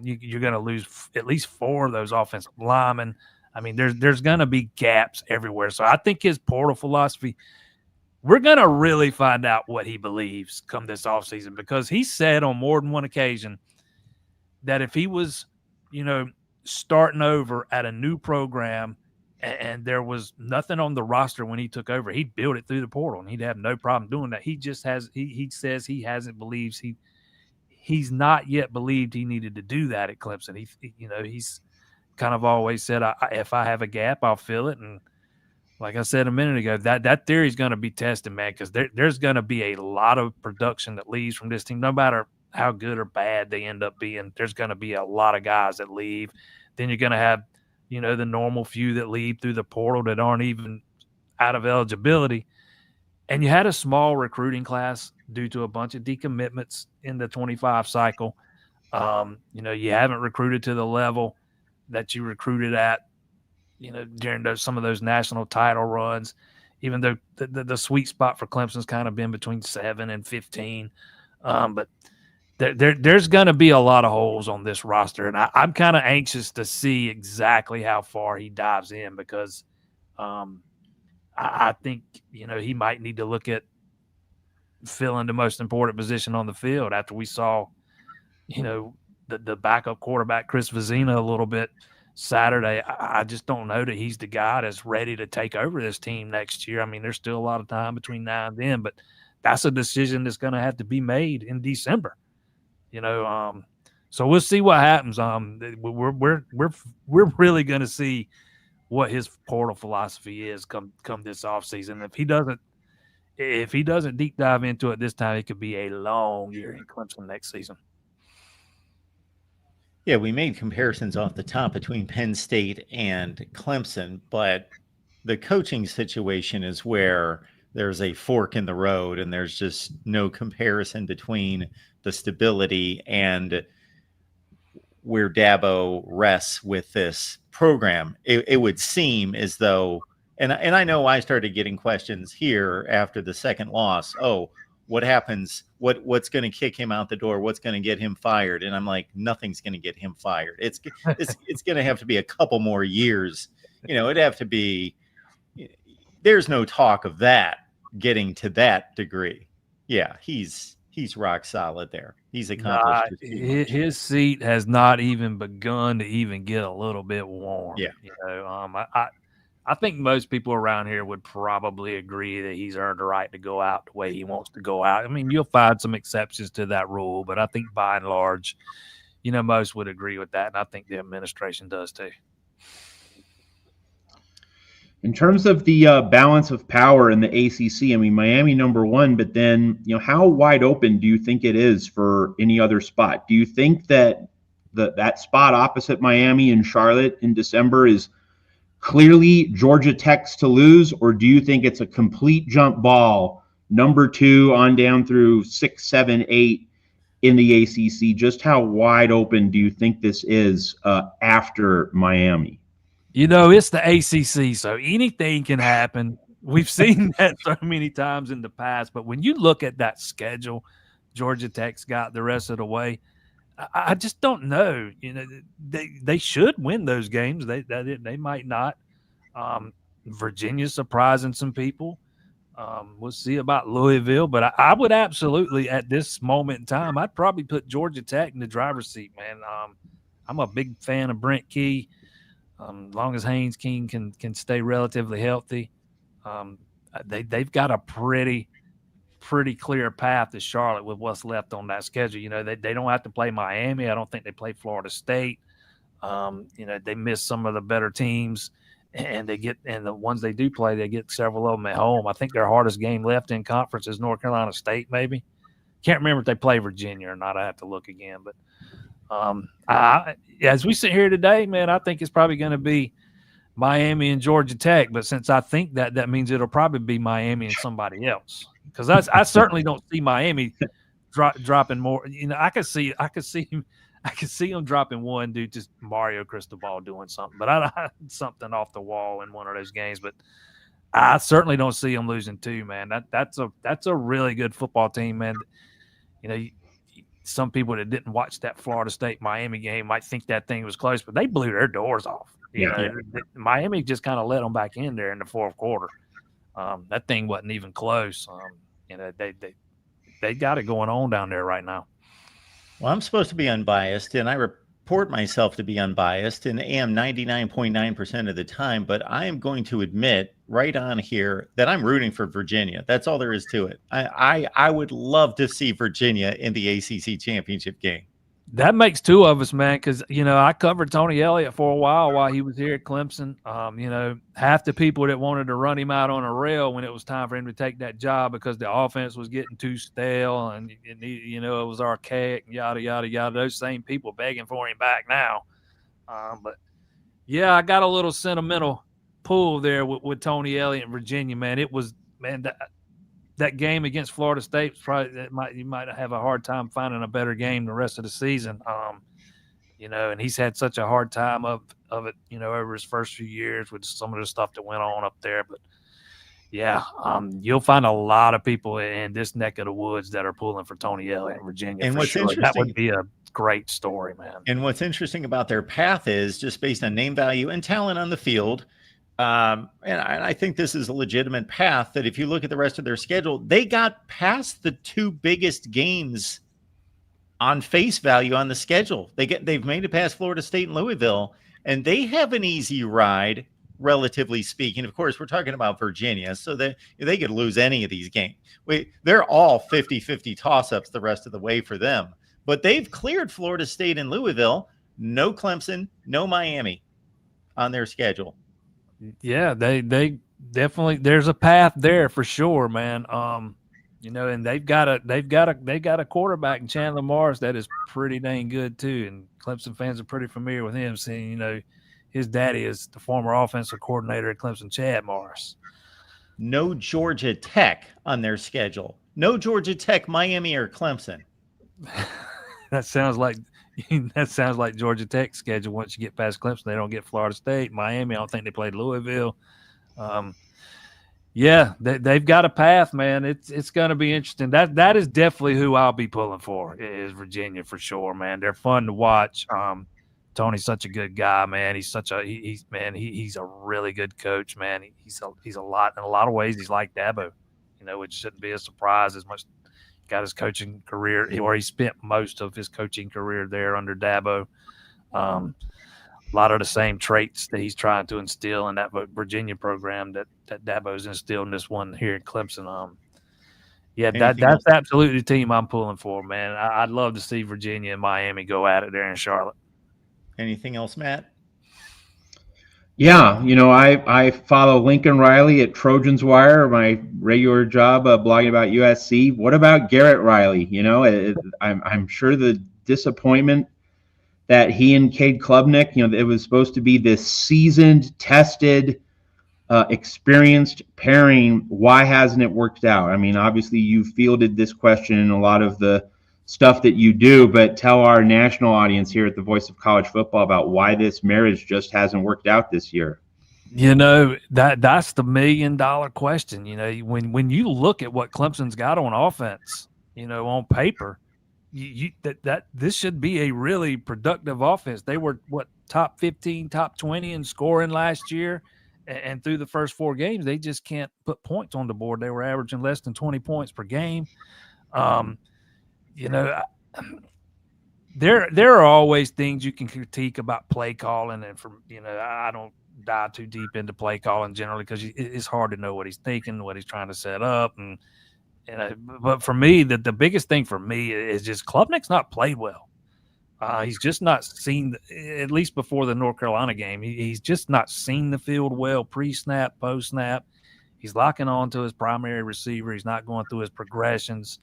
[SPEAKER 4] you're going to lose at least 4 of those offensive linemen. I mean, there's going to be gaps everywhere. So I think his portal philosophy, we're going to really find out what he believes come this offseason, because he said on more than one occasion that if he was, starting over at a new program and there was nothing on the roster when he took over, he'd build it through the portal and he'd have no problem doing that. He just he says he hasn't believed he's not yet believed he needed to do that at Clemson. He's kind of always said, if I have a gap, I'll fill it. And like I said a minute ago, that theory is going to be tested, man, because there's going to be a lot of production that leaves from this team, no matter how good or bad they end up being. There's going to be a lot of guys that leave. Then you're going to have, the normal few that leave through the portal that aren't even out of eligibility. And you had a small recruiting class due to a bunch of decommitments in the 25 cycle. You haven't recruited to the level that you recruited at, during some of those national title runs, even though the sweet spot for Clemson's kind of been between 7 and 15. But there's going to be a lot of holes on this roster, and I'm kind of anxious to see exactly how far he dives in, because I think, he might need to look at filling the most important position on the field after we saw, the backup quarterback, Chris Vizina, a little bit Saturday. I just don't know that he's the guy that's ready to take over this team next year. I mean, there's still a lot of time between now and then, but that's a decision that's going to have to be made in December. So we'll see what happens. We're really going to see what his portal philosophy is come this offseason. If he doesn't deep dive into it this time, it could be a long year in Clemson next season.
[SPEAKER 1] Yeah, we made comparisons off the top between Penn State and Clemson, but the coaching situation is where there's a fork in the road, and there's just no comparison between the stability and where Dabo rests with this program. It would seem as though, and I know I started getting questions here after the second loss. Oh, what happens? What's going to kick him out the door? What's going to get him fired? And I'm like, nothing's going to get him fired. It's going to have to be a couple more years. It'd have to be. There's no talk of that getting to that degree. Yeah, he's rock solid there. He's accomplished
[SPEAKER 4] his seat has not even begun to even get a little bit warm.
[SPEAKER 1] Yeah.
[SPEAKER 4] I think most people around here would probably agree that he's earned the right to go out the way he wants to go out. I mean, you'll find some exceptions to that rule, but I think by and large, most would agree with that. And I think the administration does too.
[SPEAKER 3] In terms of the balance of power in the ACC, I mean, Miami #1, but then, how wide open do you think it is for any other spot? Do you think that that spot opposite Miami and Charlotte in December is clearly Georgia Tech's to lose, or do you think it's a complete jump ball, #2 on down through 6, 7, 8 in the ACC? Just how wide open do you think this is after Miami?
[SPEAKER 4] It's the ACC, so anything can happen. We've seen that so many times in the past, but when you look at that schedule, Georgia Tech's got the rest of the way. I just don't know. They should win those games. They might not. Virginia's surprising some people. We'll see about Louisville, but I would absolutely, at this moment in time, I'd probably put Georgia Tech in the driver's seat, man. I'm a big fan of Brent Key. As long as Haynes King can stay relatively healthy, they've got a pretty clear path to Charlotte with what's left on that schedule. They don't have to play Miami. I don't think they play Florida State. They miss some of the better teams, and the ones they do play, they get several of them at home. I think their hardest game left in conference is North Carolina State, maybe. Can't remember if they play Virginia or not. I have to look again, but as we sit here today, man, I think it's probably going to be Miami and Georgia Tech. But since I think that means it'll probably be Miami and somebody else, because I certainly don't see Miami dropping more. I could see them dropping one due to Mario Cristobal doing something, but something off the wall in one of those games. But I certainly don't see them losing two, man. That's a really good football team, man. Some people that didn't watch that Florida State Miami game might think that thing was close, but they blew their doors off. Miami just kind of let them back in there in the fourth quarter. That thing wasn't even close. They got it going on down there right now.
[SPEAKER 1] Well, I'm supposed to be unbiased, and I report myself to be unbiased and am 99.9% of the time, but I am going to admit right on here that I'm rooting for Virginia. That's all there is to it. I would love to see Virginia in the ACC championship game.
[SPEAKER 4] That makes two of us, man, because, I covered Tony Elliott for a while he was here at Clemson. Half the people that wanted to run him out on a rail when it was time for him to take that job because the offense was getting too stale and it was archaic, yada, yada, yada. Those same people begging for him back now. But, yeah, I got a little sentimental pull there with Tony Elliott and Virginia, man. It was, man, that game against Florida State you might have a hard time finding a better game the rest of the season. And he's had such a hard time of it, over his first few years with some of the stuff that went on up there. But yeah, you'll find a lot of people in this neck of the woods that are pulling for Tony Elliott in Virginia.
[SPEAKER 1] And what's interesting,
[SPEAKER 4] that would be a great story, man.
[SPEAKER 1] And what's interesting about their path is just based on name value and talent on the field. And I think this is a legitimate path that if you look at the rest of their schedule, they got past the two biggest games on face value on the schedule. They've made it past Florida State and Louisville, and they have an easy ride, relatively speaking. Of course, we're talking about Virginia, so they could lose any of these games. They're all 50-50 toss-ups the rest of the way for them. But they've cleared Florida State and Louisville. No Clemson, no Miami on their schedule.
[SPEAKER 4] Yeah, they definitely, there's a path there for sure, man. And they've got a quarterback in Chandler Morris that is pretty dang good too. And Clemson fans are pretty familiar with him, seeing his daddy is the former offensive coordinator at Clemson, Chad Morris.
[SPEAKER 1] no Georgia Tech on their schedule. No Georgia Tech, Miami, or Clemson.
[SPEAKER 4] That sounds like Georgia Tech's schedule. Once you get past Clemson, they don't get Florida State, Miami. I don't think they played Louisville. Yeah, they've got a path, man. It's going to be interesting. That is definitely who I'll be pulling for, is Virginia for sure, man. They're fun to watch. Tony's such a good guy, man. He's a really good coach, man. He's a lot in a lot of ways. He's like Dabo, which shouldn't be a surprise. As much got his coaching career, or he spent most of his coaching career there under Dabo. A lot of the same traits that he's trying to instill in that Virginia program that Dabo's instilled in this one here in Clemson. That's absolutely the team I'm pulling for, man. I'd love to see Virginia and Miami go at it there in Charlotte.
[SPEAKER 1] Anything else, Matt?
[SPEAKER 3] Yeah, I follow Lincoln Riley at Trojans Wire, my regular job blogging about USC. What about Garrett Riley? I'm sure the disappointment that he and Cade Klubnik, it was supposed to be this seasoned, tested, experienced pairing. Why hasn't it worked out? I mean, obviously you fielded this question in a lot of the stuff that you do, but tell our national audience here at the Voice of College Football about why this marriage just hasn't worked out this year.
[SPEAKER 4] That's the $1 million question. When you look at what Clemson's got on offense, on paper, this should be a really productive offense. They were top 15, top 20 in scoring last year, and through the first 4 games, they just can't put points on the board. They were averaging less than 20 points per game. There are always things you can critique about play calling, and I don't dive too deep into play calling generally because it's hard to know what he's thinking, what he's trying to set up, but for me, the biggest thing for me is just Klubnik's not played well. He's just not seen, at least before the North Carolina game, he's just not seen the field well, pre-snap, post-snap. He's locking on to his primary receiver. He's not going through his progressions.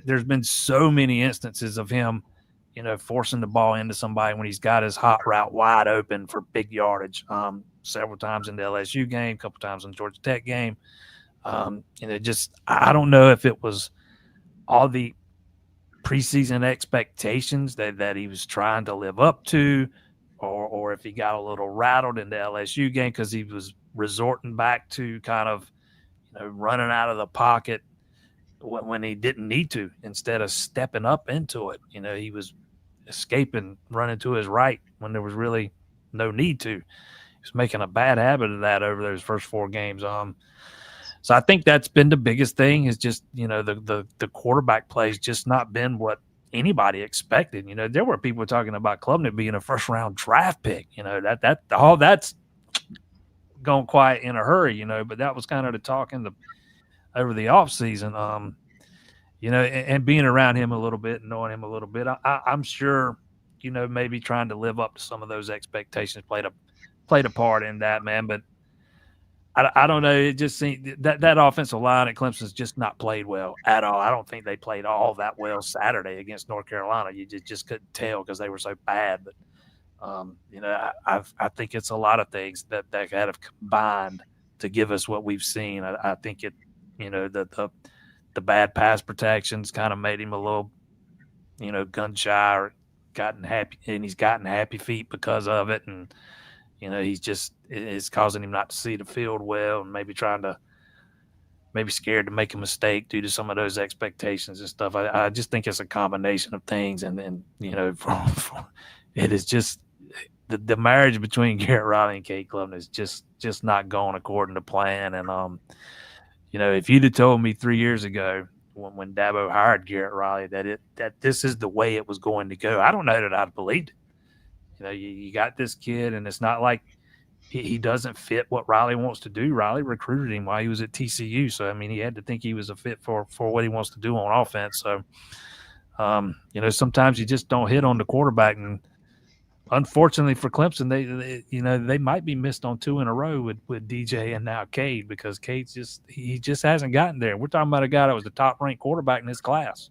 [SPEAKER 4] There's been so many instances of him, forcing the ball into somebody when he's got his hot route wide open for big yardage. Several times in the LSU game, a couple times in the Georgia Tech game. I don't know if it was all the preseason expectations that he was trying to live up to, or if he got a little rattled in the LSU game because he was resorting back to kind of running out of the pocket when he didn't need to, instead of stepping up into it. He was escaping, running to his right when there was really no need to. He was making a bad habit of that over those first 4 games. So I think that's been the biggest thing, is just, the quarterback play's just not been what anybody expected. There were people talking about Klubnik being a first-round draft pick. That's gone quiet in a hurry, but that was kind of the talk over the offseason. And being around him a little bit and knowing him a little bit, I'm sure, maybe trying to live up to some of those expectations played a part in that, man. But I don't know. It just seemed that offensive line at Clemson's just not played well at all. I don't think they played all that well Saturday against North Carolina. You just couldn't tell because they were so bad. But I think it's a lot of things that have combined to give us what we've seen. I think it, the bad pass protections kind of made him a little, gun shy, or gotten happy, and he's gotten happy feet because of it, and it's causing him not to see the field well, and maybe scared to make a mistake due to some of those expectations and stuff. I just think it's a combination of things, and it is just the marriage between Garrett Riley and Cade Klubnik is just not going according to plan. And if you'd have told me 3 years ago when Dabo hired Garrett Riley that this is the way it was going to go, I don't know that I'd believed it. You got this kid, and it's not like he doesn't fit what Riley wants to do. Riley recruited him while he was at TCU, so he had to think he was a fit for what he wants to do on offense. So, sometimes you just don't hit on the quarterback, and unfortunately for Clemson, they might be missed on 2 in a row with DJ and now Cade, because Cade just hasn't gotten there. We're talking about a guy that was the top ranked quarterback in his class.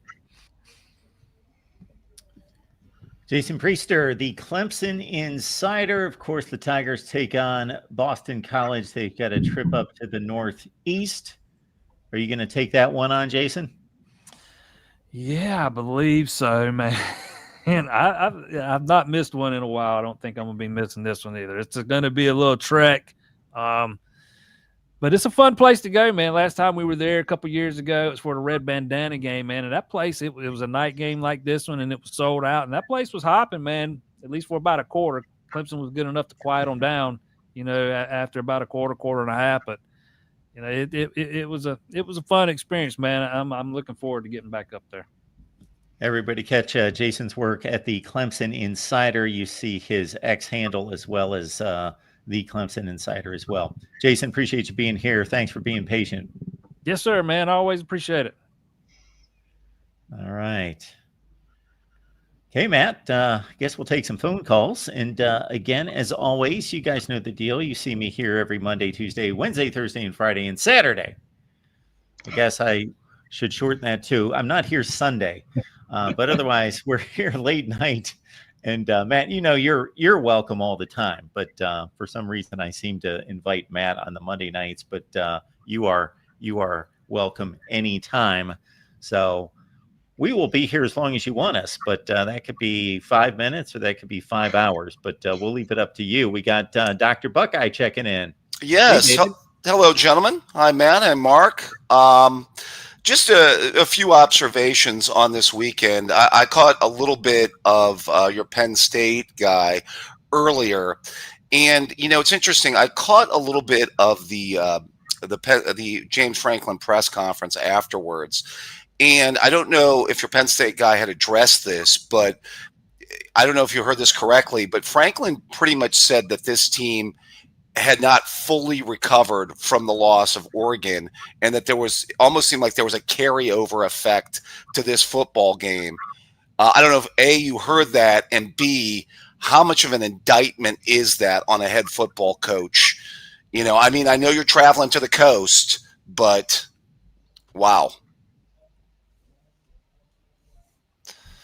[SPEAKER 1] Jason Priester, the Clemson insider. Of course, the Tigers take on Boston College. They've got a trip up to the Northeast. Are you going to take that one on, Jason?
[SPEAKER 4] Yeah, I believe so, man. And I've not missed one in a while. I don't think I'm going to be missing this one either. It's going to be a little trek. But it's a fun place to go, man. Last time we were there a couple years ago, it was for the Red Bandana game, man. And that place, it was a night game like this one, and it was sold out. And that place was hopping, man, at least for about a quarter. Clemson was good enough to quiet them down, after about a quarter and a half. But, it was a fun experience, man. I'm looking forward to getting back up there.
[SPEAKER 1] Everybody catch Jason's work at the Clemson Insider. You see his X handle as well as the Clemson Insider as well. Jason, appreciate you being here. Thanks for being patient.
[SPEAKER 4] Yes, sir, man. I always appreciate it.
[SPEAKER 1] All right. Okay, Matt, I guess we'll take some phone calls. And again, as always, you guys know the deal. You see me here every Monday, Tuesday, Wednesday, Thursday, and Friday, and Saturday. I guess I should shorten that too. I'm not here Sunday, but otherwise we're here late night. And Matt, you're welcome all the time, but for some reason I seem to invite Matt on the Monday nights, but you are welcome anytime. So we will be here as long as you want us, but that could be 5 minutes or that could be 5 hours, but we'll leave it up to you. We got Dr. Buckeye checking in.
[SPEAKER 5] Yes.
[SPEAKER 1] Hey,
[SPEAKER 5] hello, gentlemen. Hi, Matt and Mark. Just a few observations on this weekend. I caught a little bit of your Penn State guy earlier, and it's interesting. I caught a little bit of the James Franklin press conference afterwards, and I don't know if your Penn State guy had addressed this, but I don't know if you heard this correctly. But Franklin pretty much said that this team had not fully recovered from the loss of Oregon, and that there was almost seemed like there was a carryover effect to this football game. I don't know if A, you heard that, and B, how much of an indictment is that on a head football coach? I know you're traveling to the coast, but wow.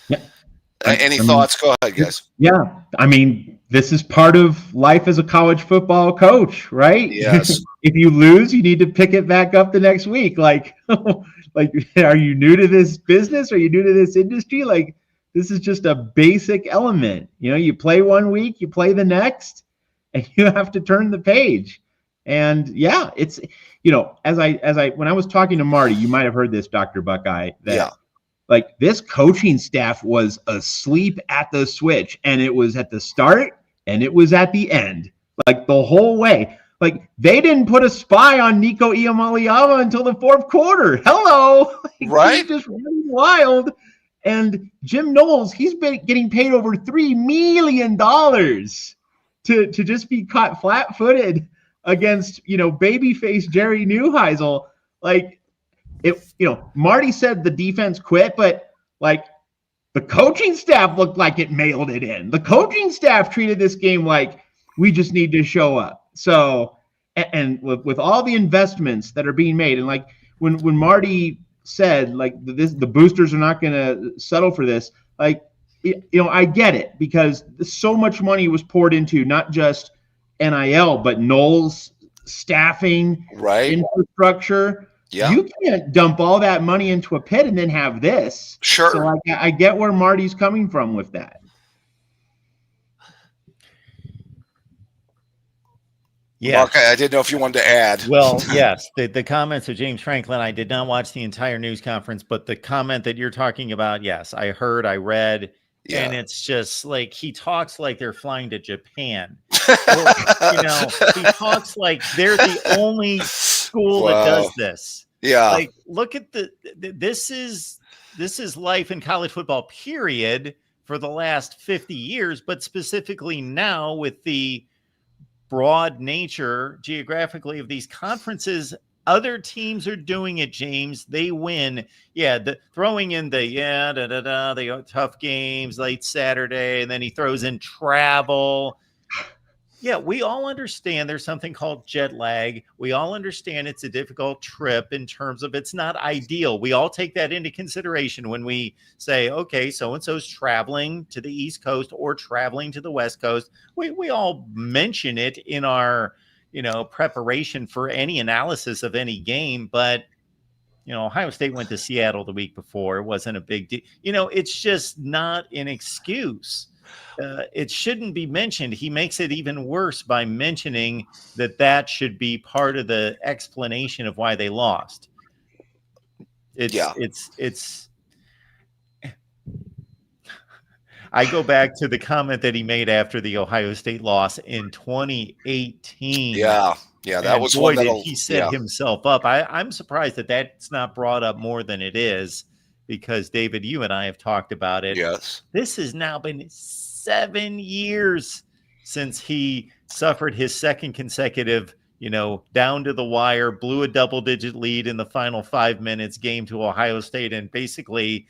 [SPEAKER 3] Yeah.
[SPEAKER 5] Any thoughts? Go ahead, guys.
[SPEAKER 3] Yeah. This is part of life as a college football coach, right?
[SPEAKER 5] Yes.
[SPEAKER 3] If you lose, you need to pick it back up the next week. Like, are you new to this business? Are you new to this industry? Like, this is just a basic element. You play 1 week, you play the next, and you have to turn the page. And yeah, it's, when I was talking to Marty, you might have heard this, Dr. Buckeye, that like this coaching staff was asleep at the switch, and it was at the start and it was at the end, like the whole way. Like they didn't put a spy on Nico Iamaleava until the fourth quarter. Hello.
[SPEAKER 5] Right.
[SPEAKER 3] He's just running wild. And Jim Knowles, he's been getting paid over $3 million to just be caught flat-footed against, babyface Jerry Neuheisel. Like, Marty said the defense quit, but like the coaching staff looked like it mailed it in. The coaching staff treated this game like we just need to show up. So, and with all the investments that are being made, and like when Marty said like the boosters are not going to settle for this, like I get it, because so much money was poured into not just NIL but Knowles staffing,
[SPEAKER 5] right,
[SPEAKER 3] infrastructure.
[SPEAKER 5] Yeah.
[SPEAKER 3] You can't dump all that money into a pit and then have this.
[SPEAKER 5] Sure.
[SPEAKER 3] So I get where Marty's coming from with that.
[SPEAKER 1] Yeah.
[SPEAKER 5] Mark, I didn't know if you wanted to add.
[SPEAKER 1] Well, yes, the comments of James Franklin, I did not watch the entire news conference, but the comment that you're talking about, yes, I heard, I read, and it's just like he talks like they're flying to Japan. Or, he talks like they're the only school that does this.
[SPEAKER 5] Yeah.
[SPEAKER 1] Like, look at this is life in college football, period, for the last 50 years, but specifically now with the broad nature geographically of these conferences. Other teams are doing it, James. They win. Yeah, throwing in the tough games late Saturday, and then he throws in travel. Yeah, we all understand there's something called jet lag. We all understand it's a difficult trip in terms of it's not ideal. We all take that into consideration when we say, okay, so and so's traveling to the East Coast or traveling to the West Coast. We all mention it in our, preparation for any analysis of any game. But, Ohio State went to Seattle the week before. It wasn't a big deal. It's just not an excuse. It shouldn't be mentioned. He makes it even worse by mentioning that should be part of the explanation of why they lost. It's I go back to the comment that he made after the Ohio State loss in 2018.
[SPEAKER 5] Yeah, that was
[SPEAKER 1] boy,
[SPEAKER 5] one
[SPEAKER 1] did he set himself up. I'm surprised that's not brought up more than it is, because David, you and I have talked about it.
[SPEAKER 5] Yes.
[SPEAKER 1] This has now been 7 years since he suffered his second consecutive, down to the wire, blew a double-digit lead in the final 5 minutes game to Ohio State. And basically,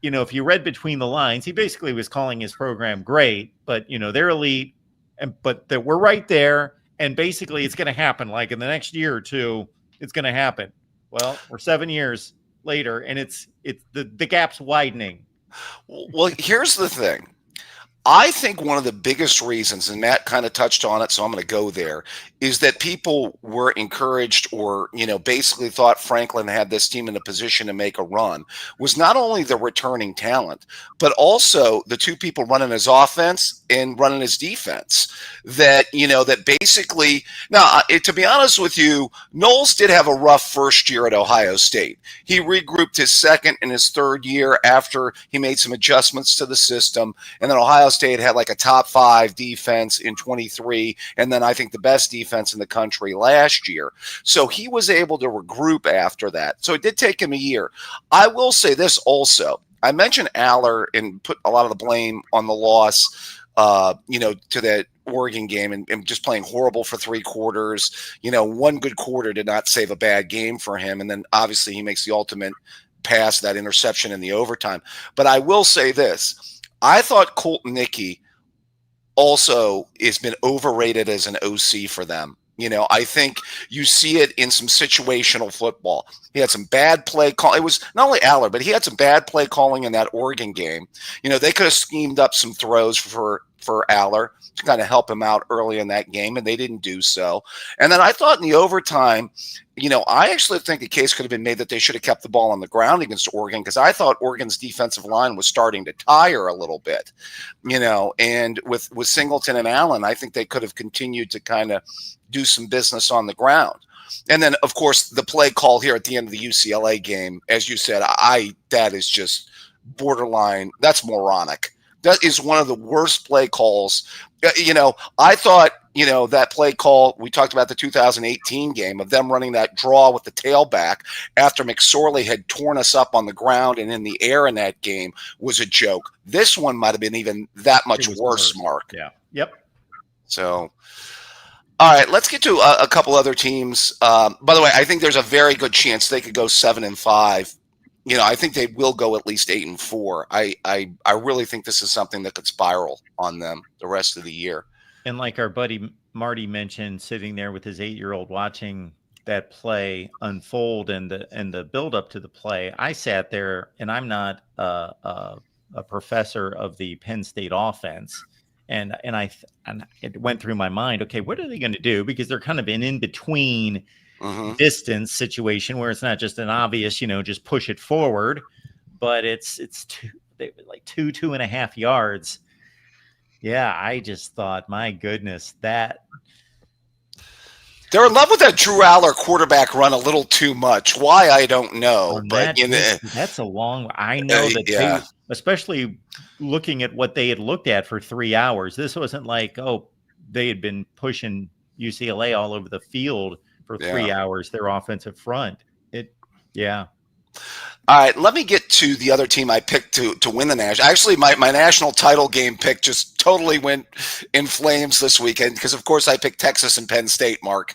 [SPEAKER 1] if you read between the lines, he basically was calling his program great, but, they're elite, but that we're right there. And basically it's going to happen. Like in the next year or two, it's going to happen. Well, we're 7 years later, and it's the gap's widening.
[SPEAKER 5] Well, here's the thing. I think one of the biggest reasons, and Matt kind of touched on it, so I'm going to go there, is that people were encouraged or, basically thought Franklin had this team in a position to make a run, was not only the returning talent, but also the two people running his offense and running his defense. That, that basically, now, to be honest with you, Knowles did have a rough first year at Ohio State. He regrouped his second and his third year after he made some adjustments to the system, and then Ohio State had like a top 5 defense in 23, and then I think the best defense in the country last year. So he was able to regroup after that. So it did take him a year. I will say this also. I mentioned Aller and put a lot of the blame on the loss, to that Oregon game and just playing horrible for 3 quarters. One good quarter did not save a bad game for him. And then obviously he makes the ultimate pass, that interception in the overtime. But I will say this. I thought Colton Nickey also has been overrated as an OC for them. I think you see it in some situational football. He had some bad play call. It was not only Aller, but he had some bad play calling in that Oregon game. They could have schemed up some throws for Aller to kind of help him out early in that game, and they didn't do so. And then I thought in the overtime, I actually think a case could have been made that they should have kept the ball on the ground against Oregon, because I thought Oregon's defensive line was starting to tire a little bit, and with Singleton and Allen, I think they could have continued to kind of do some business on the ground. And then, of course, the play call here at the end of the UCLA game, as you said, that is just borderline. That's moronic. That is one of the worst play calls. I thought, that play call, we talked about the 2018 game of them running that draw with the tailback after McSorley had torn us up on the ground and in the air in that game was a joke. This one might have been even that much worse, Mark.
[SPEAKER 1] Yeah. Yep.
[SPEAKER 5] So, all right, let's get to a couple other teams. By the way, I think there's a very good chance they could go 7-5. I think they will go at least 8-4. I really think this is something that could spiral on them the rest of the year.
[SPEAKER 1] And like our buddy Marty mentioned, sitting there with his 8-year-old watching that play unfold and the build up to the play, I sat there, and I'm not a professor of the Penn State offense, and it went through my mind. Okay, what are they going to do? Because they're kind of an in between distance situation where it's not just an obvious, just push it forward, but it's 2.5 yards. Yeah, I just thought, my goodness, that
[SPEAKER 5] they're in love with that Drew Aller quarterback run a little too much. Why, I don't know, but
[SPEAKER 1] that's a long. I know that they, especially looking at what they had looked at for 3 hours. This wasn't like, they had been pushing UCLA all over the field for 3 hours, their offensive front.
[SPEAKER 5] All right, let me get to the other team I picked to win the national. Actually, my national title game pick just totally went in flames this weekend because, of course, I picked Texas and Penn State, Mark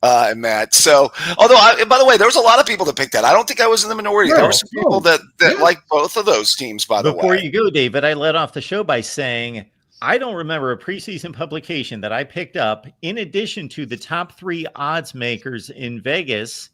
[SPEAKER 5] and Matt. So, although, by the way, there was a lot of people that picked that. I don't think I was in the minority. There were some people that liked both of those teams, by the way.
[SPEAKER 1] Before you go, David, I led off the show by saying I don't remember a preseason publication that I picked up, in addition to the top 3 odds makers in Vegas,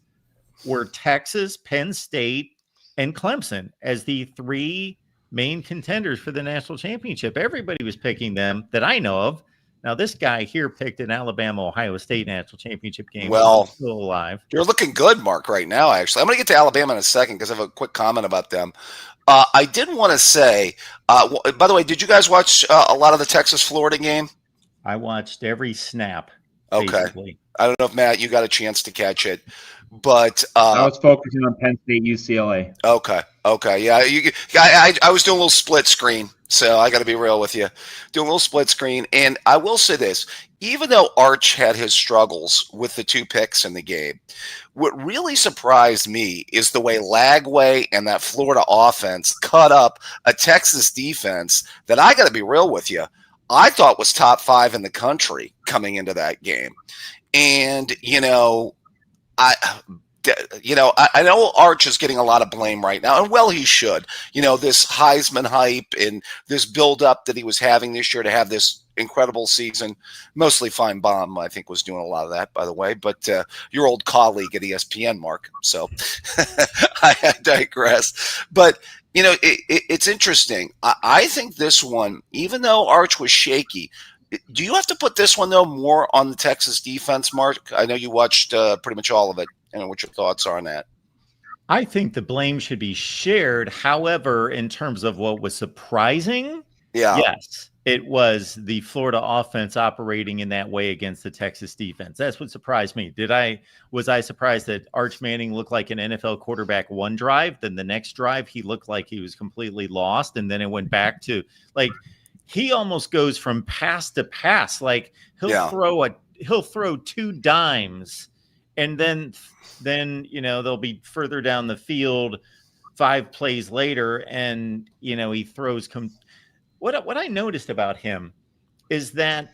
[SPEAKER 1] were Texas, Penn State, and Clemson as the 3 main contenders for the national championship. Everybody was picking them that I know of. Now, this guy here picked an Alabama-Ohio State national championship game.
[SPEAKER 5] Well,
[SPEAKER 1] He's still alive.
[SPEAKER 5] You're looking good, Mark, right now, actually. I'm going to get to Alabama in a second because I have a quick comment about them. I did want to say, by the way, did you guys watch a lot of the Texas-Florida game?
[SPEAKER 1] I watched every snap.
[SPEAKER 5] Okay.
[SPEAKER 1] Basically.
[SPEAKER 5] I don't know if, Matt, you got a chance to catch it. But
[SPEAKER 3] I was focusing on Penn State, UCLA.
[SPEAKER 5] Okay. Yeah. I was doing a little split screen. So I got to be real with you. Doing a little split screen. And I will say this, even though Arch had his struggles with the 2 picks in the game, what really surprised me is the way Lagway and that Florida offense cut up a Texas defense that, I got to be real with you, I thought was top 5 in the country coming into that game. And, I know Arch is getting a lot of blame right now, and well, he should. This Heisman hype and this build-up that he was having this year to have this incredible season. Mostly Feinbaum, I think, was doing a lot of that, by the way. But your old colleague at ESPN, Mark. So I digress. But it's interesting. I think this one, even though Arch was shaky. Do you have to put this one, though, more on the Texas defense, Mark? I know you watched pretty much all of it. And what your thoughts are on that?
[SPEAKER 1] I think the blame should be shared. However, in terms of what was surprising, yes, it was the Florida offense operating in that way against the Texas defense. That's what surprised me. Was I surprised that Arch Manning looked like an NFL quarterback one drive? Then the next drive, he looked like he was completely lost. And then it went back to he almost goes from pass to pass. Like he'll throw 2 dimes, and then they'll be further down the field 5 plays later, and he throws. What I noticed about him is that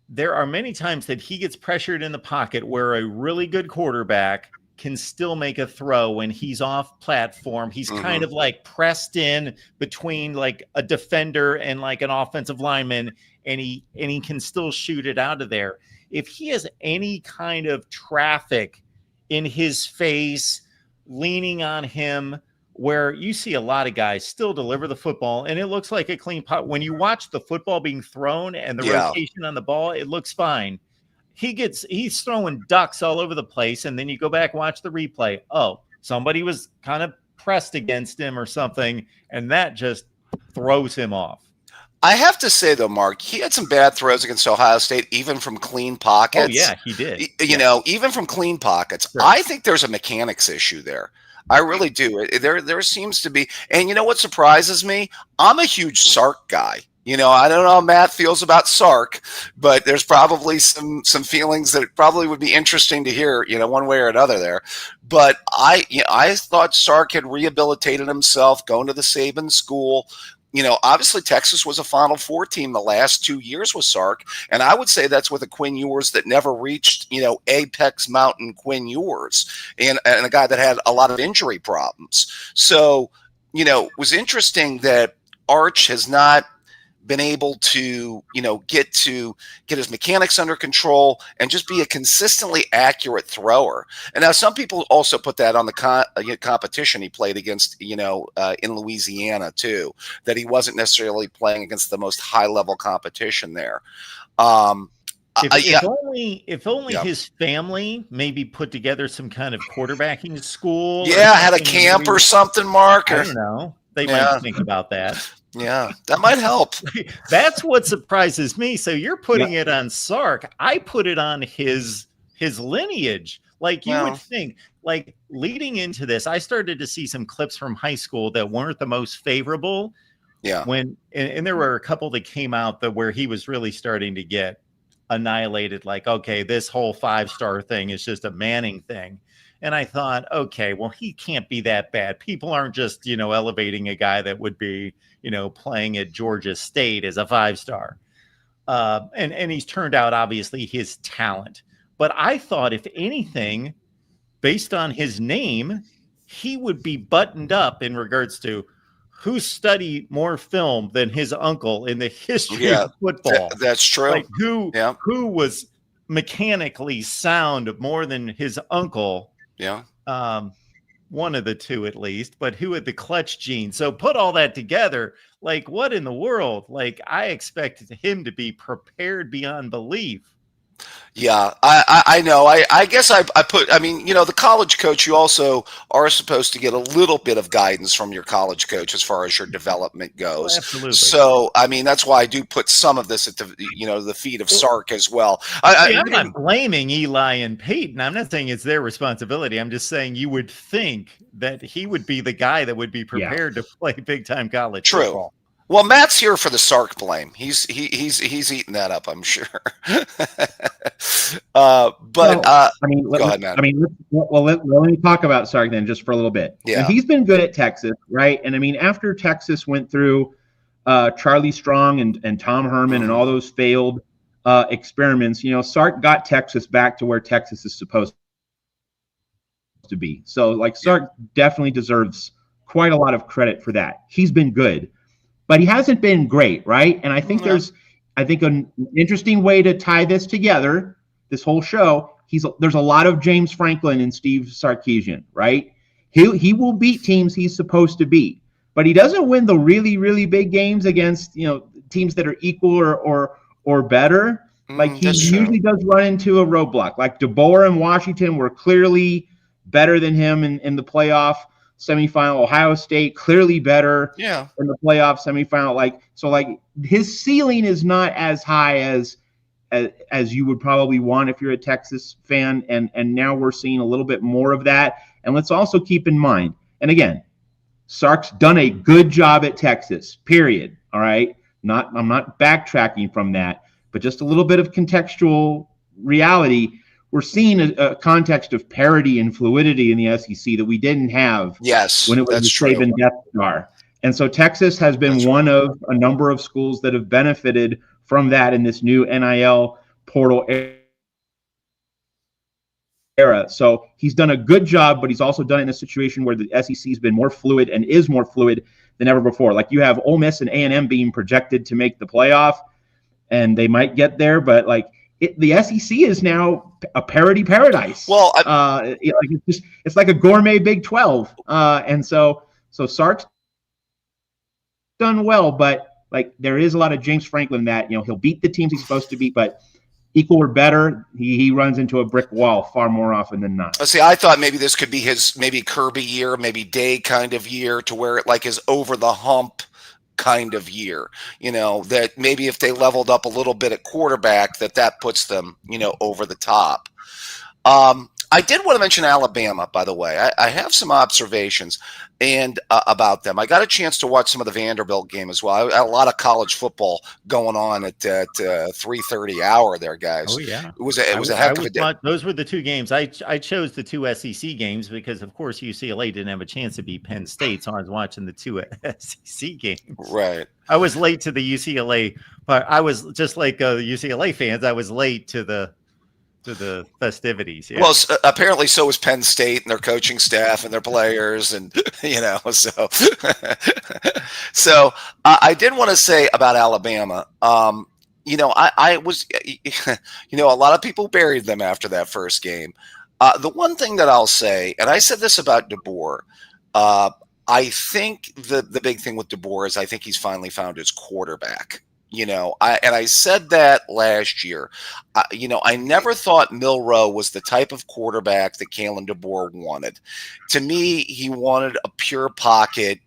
[SPEAKER 1] there are many times that he gets pressured in the pocket where a really good quarterback can still make a throw when he's off platform. He's kind of like pressed in between like a defender and like an offensive lineman, and he can still shoot it out of there. If he has any kind of traffic in his face, leaning on him, where you see a lot of guys still deliver the football and it looks like a clean pot. When you watch the football being thrown and the rotation on the ball, it looks fine. He's throwing ducks all over the place, and then you go back, watch the replay. Oh, somebody was kind of pressed against him or something, and that just throws him off.
[SPEAKER 5] I have to say, though, Mark, he had some bad throws against Ohio State, even from clean pockets.
[SPEAKER 1] Oh, yeah, he did.
[SPEAKER 5] Even from clean pockets.
[SPEAKER 1] Sure.
[SPEAKER 5] I think there's a mechanics issue there. I really do. There seems to be. And you know what surprises me? I'm a huge Sark guy. I don't know how Matt feels about Sark, but there's probably some feelings that probably would be interesting to hear, one way or another there. But I thought Sark had rehabilitated himself, going to the Saban school. Obviously Texas was a Final Four team the last 2 years with Sark, and I would say that's with a Quinn Ewers that never reached, apex mountain Quinn Ewers, and a guy that had a lot of injury problems. So, it was interesting that Arch has not been able to, get his mechanics under control and just be a consistently accurate thrower. And now some people also put that on the competition he played against, in Louisiana too, that he wasn't necessarily playing against the most high level competition there.
[SPEAKER 1] If only his family maybe put together some kind of quarterbacking school.
[SPEAKER 5] Yeah, had a camp or something, Mark.
[SPEAKER 1] I don't know. They might think about that.
[SPEAKER 5] Yeah, that might help.
[SPEAKER 1] That's what surprises me. So you're putting it on Sark. I put it on his lineage. Like you would think, like leading into this, I started to see some clips from high school that weren't the most favorable. Yeah. And there were a couple that came out where he was really starting to get annihilated. Like, okay, this whole 5-star thing is just a Manning thing. And I thought, okay, well, he can't be that bad. People aren't just, elevating a guy that would be, playing at Georgia State as a 5-star. And he's turned out, obviously, his talent. But I thought, if anything, based on his name, he would be buttoned up in regards to who studied more film than his uncle in the history
[SPEAKER 5] Yeah,
[SPEAKER 1] of football?
[SPEAKER 5] that's true.
[SPEAKER 1] Like who
[SPEAKER 5] Yeah.
[SPEAKER 1] was mechanically sound more than his uncle?
[SPEAKER 5] Yeah.
[SPEAKER 1] One of the two at least, but who had the clutch gene? So put all that together, like what in the world? Like I expected him to be prepared beyond belief.
[SPEAKER 5] Yeah, I know. I guess I put, I mean, the college coach, you also are supposed to get a little bit of guidance from your college coach as far as your development goes.
[SPEAKER 1] Absolutely.
[SPEAKER 5] So, I mean, that's why I do put some of this at the feet of Sark as well.
[SPEAKER 1] I'm not blaming Eli and Peyton. I'm not saying it's their responsibility. I'm just saying you would think that he would be the guy that would be prepared to play big time college football.
[SPEAKER 5] Well, Matt's here for the Sark blame. He's eating that up, I'm sure. Go ahead, Matt.
[SPEAKER 3] Let me talk about Sark then just for a little bit.
[SPEAKER 5] Yeah,
[SPEAKER 3] and he's been good at Texas, right? And I mean, after Texas went through Charlie Strong and Tom Herman and all those failed experiments, Sark got Texas back to where Texas is supposed to be. So, like, Sark definitely deserves quite a lot of credit for that. He's been good. But he hasn't been great, right? And I think there's an interesting way to tie this together, this whole show. There's a lot of James Franklin and Steve Sarkisian, right? He will beat teams he's supposed to beat, but he doesn't win the really, really big games against teams that are equal or better. Like he usually does run into a roadblock. Like DeBoer and Washington were clearly better than him in the playoff semifinal. Ohio State clearly better in the playoff semifinal. Like his ceiling is not as high as you would probably want if you're a Texas fan. And now we're seeing a little bit more of that. And let's also keep in mind, and again, Sark's done a good job at Texas, period. All right. I'm not backtracking from that, but just a little bit of contextual reality. We're seeing a context of parity and fluidity in the SEC that we didn't have when it was the Saban Death Star. And so Texas has been one of a number of schools that have benefited from that in this new NIL portal era. So he's done a good job, but he's also done it in a situation where the SEC has been more fluid and is more fluid than ever before. Like you have Ole Miss and A&M being projected to make the playoff, and they might get there, but the SEC is now a parity paradise.
[SPEAKER 5] Well,
[SPEAKER 3] it's like a gourmet Big 12, and so Sark's done well, but there is a lot of James Franklin that he'll beat the teams he's supposed to beat, but equal or better, he runs into a brick wall far more often than not.
[SPEAKER 5] See, I thought maybe this could be his Kirby year, maybe Day kind of year, to where it is over the hump kind of year, that maybe if they leveled up a little bit at quarterback, that puts them, over the top. I did want to mention Alabama, by the way. I have some observations about them. I got a chance to watch some of the Vanderbilt game as well. I had a lot of college football going on at 3:30 hour there, guys.
[SPEAKER 1] Oh yeah,
[SPEAKER 5] it was a heck of a day.
[SPEAKER 1] Those were the two games. I chose the two SEC games because, of course, UCLA didn't have a chance to beat Penn State, so I was watching the two SEC games.
[SPEAKER 5] Right.
[SPEAKER 1] I was late to the UCLA, but I was just like UCLA fans. I was late to the festivities. Yeah.
[SPEAKER 5] Well, apparently so was Penn State and their coaching staff and their players, and so I did want to say about Alabama. I was, a lot of people buried them after that first game. The one thing that I'll say, and I said this about DeBoer, I think the big thing with DeBoer is I think he's finally found his quarterback. I said that last year. I never thought Milroe was the type of quarterback that Kalen DeBoer wanted. To me, he wanted a pure pocket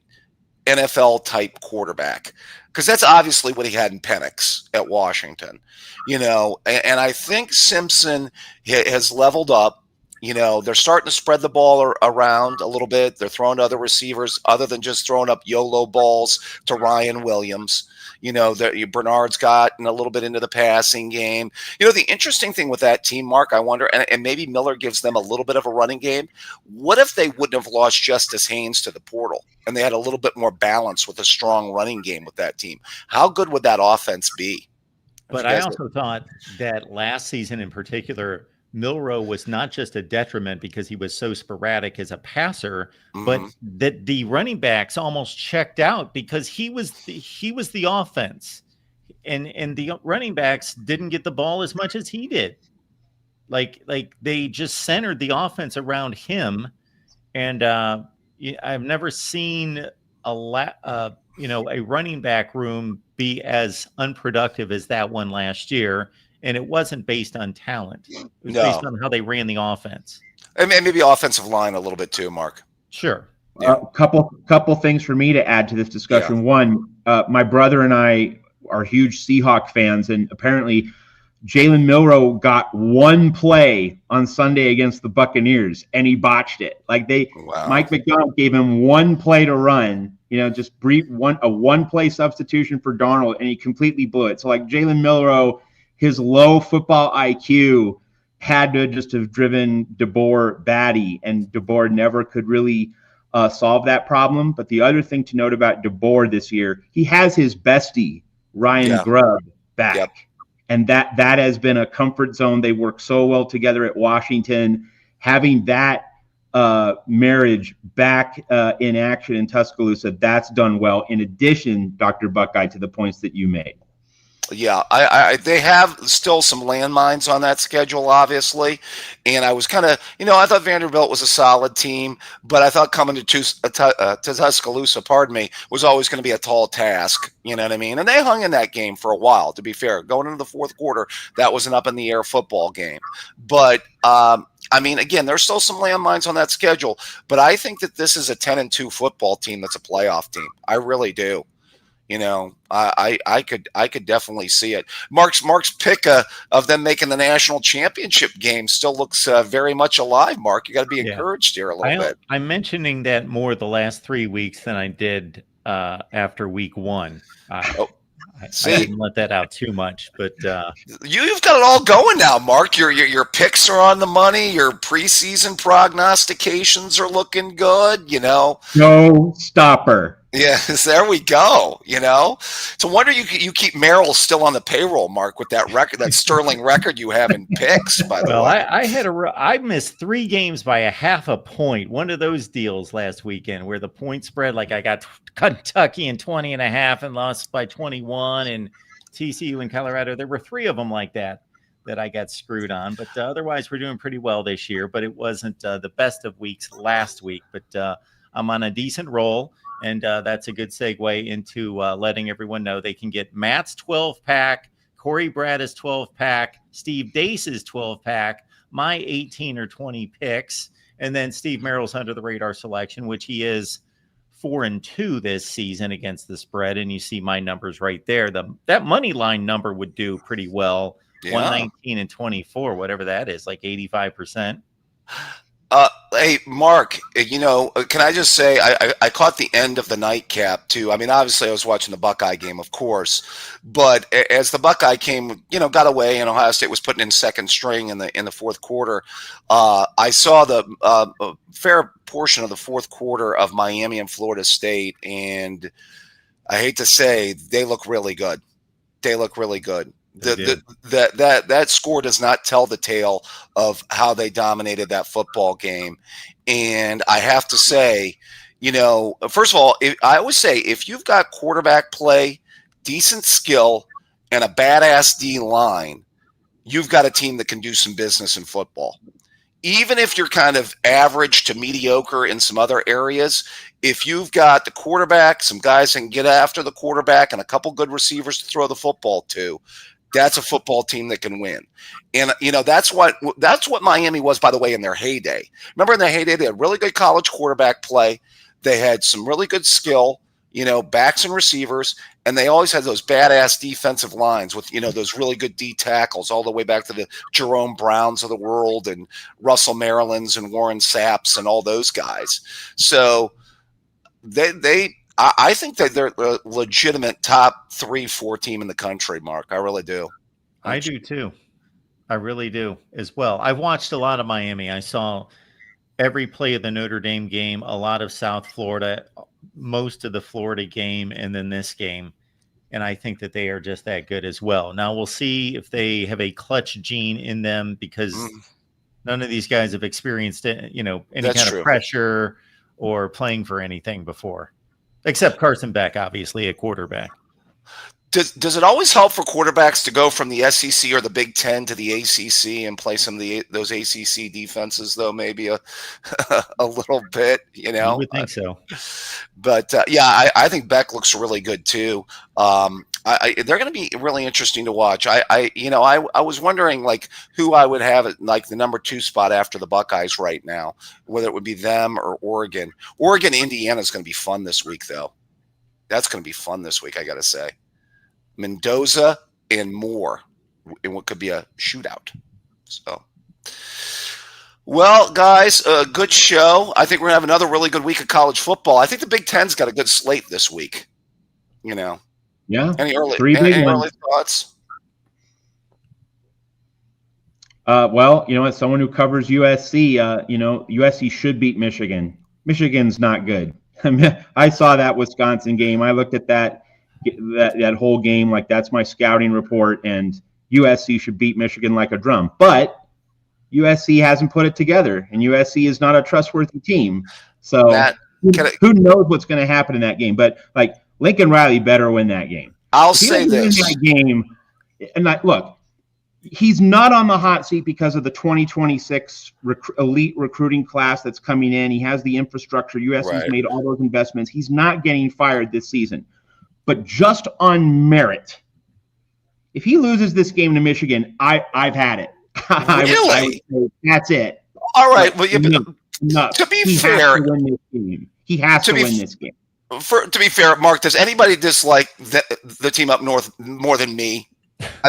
[SPEAKER 5] NFL type quarterback, because that's obviously what he had in Penix at Washington. And I think Simpson has leveled up. They're starting to spread the ball around a little bit. They're throwing to other receivers other than just throwing up YOLO balls to Ryan Williams. Bernard's gotten a little bit into the passing game. The interesting thing with that team, Mark, I wonder, and maybe Miller gives them a little bit of a running game. What if they wouldn't have lost Justice Haynes to the portal and they had a little bit more balance with a strong running game with that team? How good would that offense be?
[SPEAKER 1] But I also thought that last season in particular, Milroe was not just a detriment because he was so sporadic as a passer, but
[SPEAKER 5] Mhm.
[SPEAKER 1] that the running backs almost checked out because he was the offense, and the running backs didn't get the ball as much as he did. Like they just centered the offense around him, and I've never seen a running back room be as unproductive as that one last year, and it wasn't based on talent. It was based
[SPEAKER 5] No.
[SPEAKER 1] on how they ran the offense.
[SPEAKER 5] And maybe offensive line a little bit too, Mark.
[SPEAKER 1] Sure.
[SPEAKER 5] Yeah.
[SPEAKER 3] Couple things for me to add to this discussion. One, my brother and I are huge Seahawk fans, and apparently Jalen Milroe got one play on Sunday against the Buccaneers, and he botched it. Like
[SPEAKER 5] Wow.
[SPEAKER 3] Mike McDonald gave him one play to run, just brief one play substitution for Darnold, and he completely blew it. So like Jalen Milroe, his low football IQ had to just have driven DeBoer batty, and DeBoer never could really solve that problem. But the other thing to note about DeBoer this year, he has his bestie, Ryan Grubb, back.
[SPEAKER 5] Yep.
[SPEAKER 3] And that has been a comfort zone. They work so well together at Washington. Having that marriage back in action in Tuscaloosa, that's done well. In addition, Dr. Buckeye, to the points that you made.
[SPEAKER 5] Yeah, they have still some landmines on that schedule, obviously. And I was kind of, I thought Vanderbilt was a solid team, but I thought coming to Tuscaloosa, was always going to be a tall task. You know what I mean? And they hung in that game for a while, to be fair. Going into the fourth quarter, that was an up-in-the-air football game. But, again, there's still some landmines on that schedule. But I think that this is a 10-2 football team that's a playoff team. I really do. I could definitely see it. Mark's pick of them making the national championship game still looks very much alive. Mark, you got to be encouraged here a little bit.
[SPEAKER 1] I'm mentioning that more the last 3 weeks than I did after week one. I didn't let that out too much, but
[SPEAKER 5] you've got it all going now, Mark. Your picks are on the money. Your preseason prognostications are looking good.
[SPEAKER 3] No stopper.
[SPEAKER 5] Yes, there we go. It's a wonder you keep Merrill still on the payroll, Mark, with that record, that sterling record you have in picks. By the way,
[SPEAKER 1] I missed 3 games by a half a point. One of those deals last weekend where the point spread, like I got Kentucky in 20.5 and lost by 21, and TCU in Colorado. There were 3 of them like that I got screwed on. But otherwise, we're doing pretty well this year. But it wasn't the best of weeks last week. But I'm on a decent roll. And that's a good segue into letting everyone know they can get Matt's 12-pack, Corey Bradd's 12-pack, Steve Dace's 12-pack, my 18 or 20 picks, and then Steve Merrill's under the radar selection, which he is 4-2 this season against the spread. And you see my numbers right there. That money line number would do pretty well. Yeah. 119 and 24, whatever that is, like 85%.
[SPEAKER 5] Hey, Mark, can I just say I caught the end of the nightcap too. Obviously I was watching the Buckeye game, of course, but as the Buckeye came, got away and Ohio State was putting in second string in the fourth quarter, I saw the fair portion of the fourth quarter of Miami and Florida State, and I hate to say they look really good. They look really good. That score does not tell the tale of how they dominated that football game. And I have to say, first of all, I always say if you've got quarterback play, decent skill, and a badass D line, you've got a team that can do some business in football. Even if you're kind of average to mediocre in some other areas, if you've got the quarterback, some guys that can get after the quarterback, and a couple good receivers to throw the football to, that's a football team that can win. And, that's what Miami was, by the way, in their heyday. Remember in their heyday, they had really good college quarterback play. They had some really good skill, backs and receivers, and they always had those badass defensive lines with, those really good D tackles all the way back to the Jerome Browns of the world and Russell Marylands and Warren Sapps and all those guys. So I think that they're a legitimate top 3-4 team in the country, Mark. I really do.
[SPEAKER 1] I do too. I really do as well. I watched a lot of Miami. I saw every play of the Notre Dame game, a lot of South Florida, most of the Florida game, and then this game. And I think that they are just that good as well. Now we'll see if they have a clutch gene in them because None of these guys have experienced any
[SPEAKER 5] That's
[SPEAKER 1] kind
[SPEAKER 5] true.
[SPEAKER 1] of pressure or playing for anything before, except Carson Beck, obviously a quarterback.
[SPEAKER 5] Does it always help for quarterbacks to go from the SEC or the Big Ten to the ACC and play some of those ACC defenses, though? Maybe a little bit,
[SPEAKER 1] You would think so.
[SPEAKER 5] But yeah, I think Beck looks really good too. They're going to be really interesting to watch. I was wondering like who I would have at like the number 2 spot after the Buckeyes right now, whether it would be them or Oregon. Indiana is going to be fun this week, though. That's going to be fun this week, I got to say. Mendoza and more in what could be a shootout. So, well, guys, a good show. I think we're gonna have another really good week of college football. I think the Big Ten's got a good slate this week.
[SPEAKER 3] Yeah.
[SPEAKER 5] Any early thoughts?
[SPEAKER 3] Well, as someone who covers USC, USC should beat Michigan. Michigan's not good. I saw that Wisconsin game. I looked at that whole game, like that's my scouting report, and USC should beat Michigan like a drum. But USC hasn't put it together, and USC is not a trustworthy team. So who knows what's going to happen in that game? But like Lincoln Riley better win that game.
[SPEAKER 5] I'll say this:
[SPEAKER 3] that game, and look, he's not on the hot seat because of the 2026 elite recruiting class that's coming in. He has the infrastructure. USC's made all those investments. He's not getting fired this season. But just on merit, if he loses this game to Michigan, I've had it.
[SPEAKER 5] Really?
[SPEAKER 3] That's it.
[SPEAKER 5] All right. Well,
[SPEAKER 3] to be fair, he has to win this game.
[SPEAKER 5] To be fair, Mark, does anybody dislike the team up north more than me?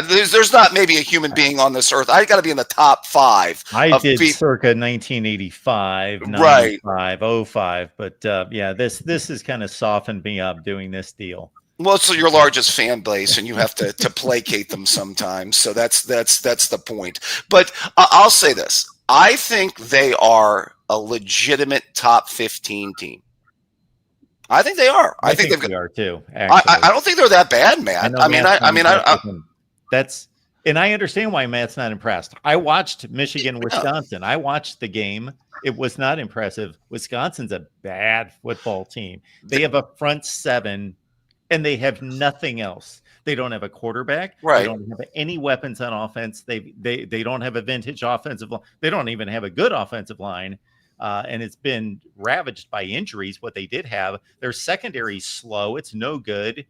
[SPEAKER 5] There's not maybe a human being on this earth. I got to be in the top 5.
[SPEAKER 1] I did circa 1985, 95, 05. But yeah, this has kind of softened me up doing this deal.
[SPEAKER 5] Well, it's your largest fan base, and you have to placate them sometimes. So that's the point. But I'll say this: I think they are a legitimate top 15 team. I think they are. I think they are
[SPEAKER 1] too.
[SPEAKER 5] I don't think they're that bad, Matt.
[SPEAKER 1] And I understand why Matt's not impressed. I watched Michigan, Wisconsin. I watched the game. It was not impressive. Wisconsin's a bad football team. They have a front 7, and they have nothing else. They don't have a quarterback.
[SPEAKER 5] Right.
[SPEAKER 1] They don't have any weapons on offense. They don't have a vintage offensive line. They don't even have a good offensive line. And it's been ravaged by injuries. What they did have, their secondary slow. It's no good.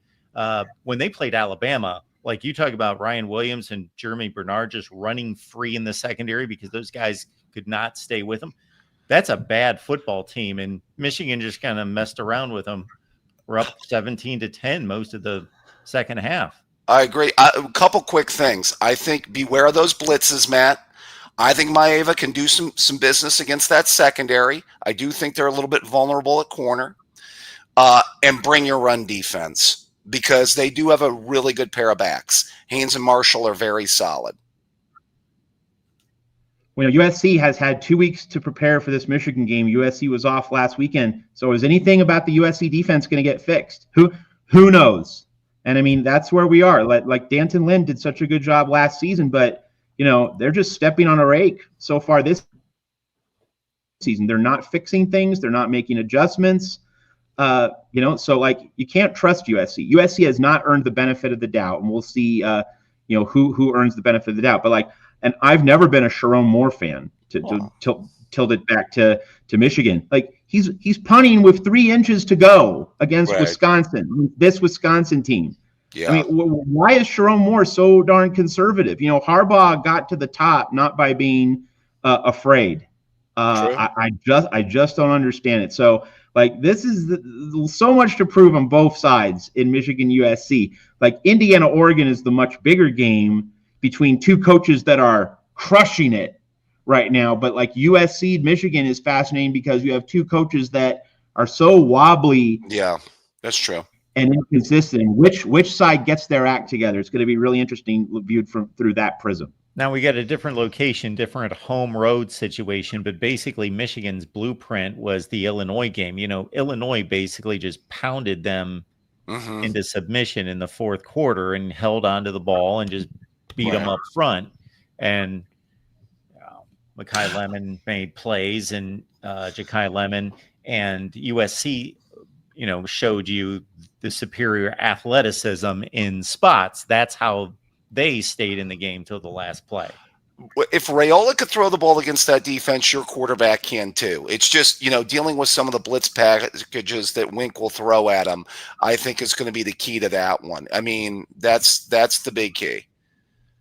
[SPEAKER 1] When they played Alabama, like you talk about Ryan Williams and Jeremy Bernard just running free in the secondary because those guys could not stay with them. That's a bad football team. And Michigan just kind of messed around with them. We're up 17-10 most of the second half.
[SPEAKER 5] I agree. A couple quick things. I think beware of those blitzes, Matt. I think Maeva can do some business against that secondary. I do think they're a little bit vulnerable at corner. And bring your run defense because they do have a really good pair of backs. Haynes and Marshall are very solid.
[SPEAKER 3] Well, USC has had 2 weeks to prepare for this Michigan game. USC was off last weekend. So is anything about the USC defense going to get fixed? Who knows? And I mean, that's where we are. Like Danton Lynn did such a good job last season, but they're just stepping on a rake so far this season. They're not fixing things. They're not making adjustments. So like you can't trust USC. USC has not earned the benefit of the doubt, and we'll see, who earns the benefit of the doubt. But and I've never been a Sharon Moore fan to tilt it back to Michigan. Like he's punting with 3 inches to go against Wisconsin, this Wisconsin team.
[SPEAKER 5] Yeah.
[SPEAKER 3] I mean, why is Sharon Moore so darn conservative? Harbaugh got to the top not by being afraid. I just don't understand it. So this is so much to prove on both sides in Michigan USC. Like Indiana Oregon is the much bigger game between 2 coaches that are crushing it right now. But USC Michigan is fascinating because you have 2 coaches that are so wobbly.
[SPEAKER 5] Yeah, that's true.
[SPEAKER 3] And inconsistent. Which side gets their act together? It's going to be really interesting viewed through that prism.
[SPEAKER 1] Now we got a different location, different home road situation, but basically Michigan's blueprint was the Illinois game. Illinois basically just pounded them into submission in the fourth quarter and held onto the ball and just beat them up front. And Makai Lemon made plays, and Ja'Kai Lemon, and USC, showed you the superior athleticism in spots. That's how they stayed in the game till the last play.
[SPEAKER 5] If Raiola could throw the ball against that defense, your quarterback can too. It's just, dealing with some of the blitz packages that Wink will throw at him, I think is going to be the key to that one. I mean, that's the big key.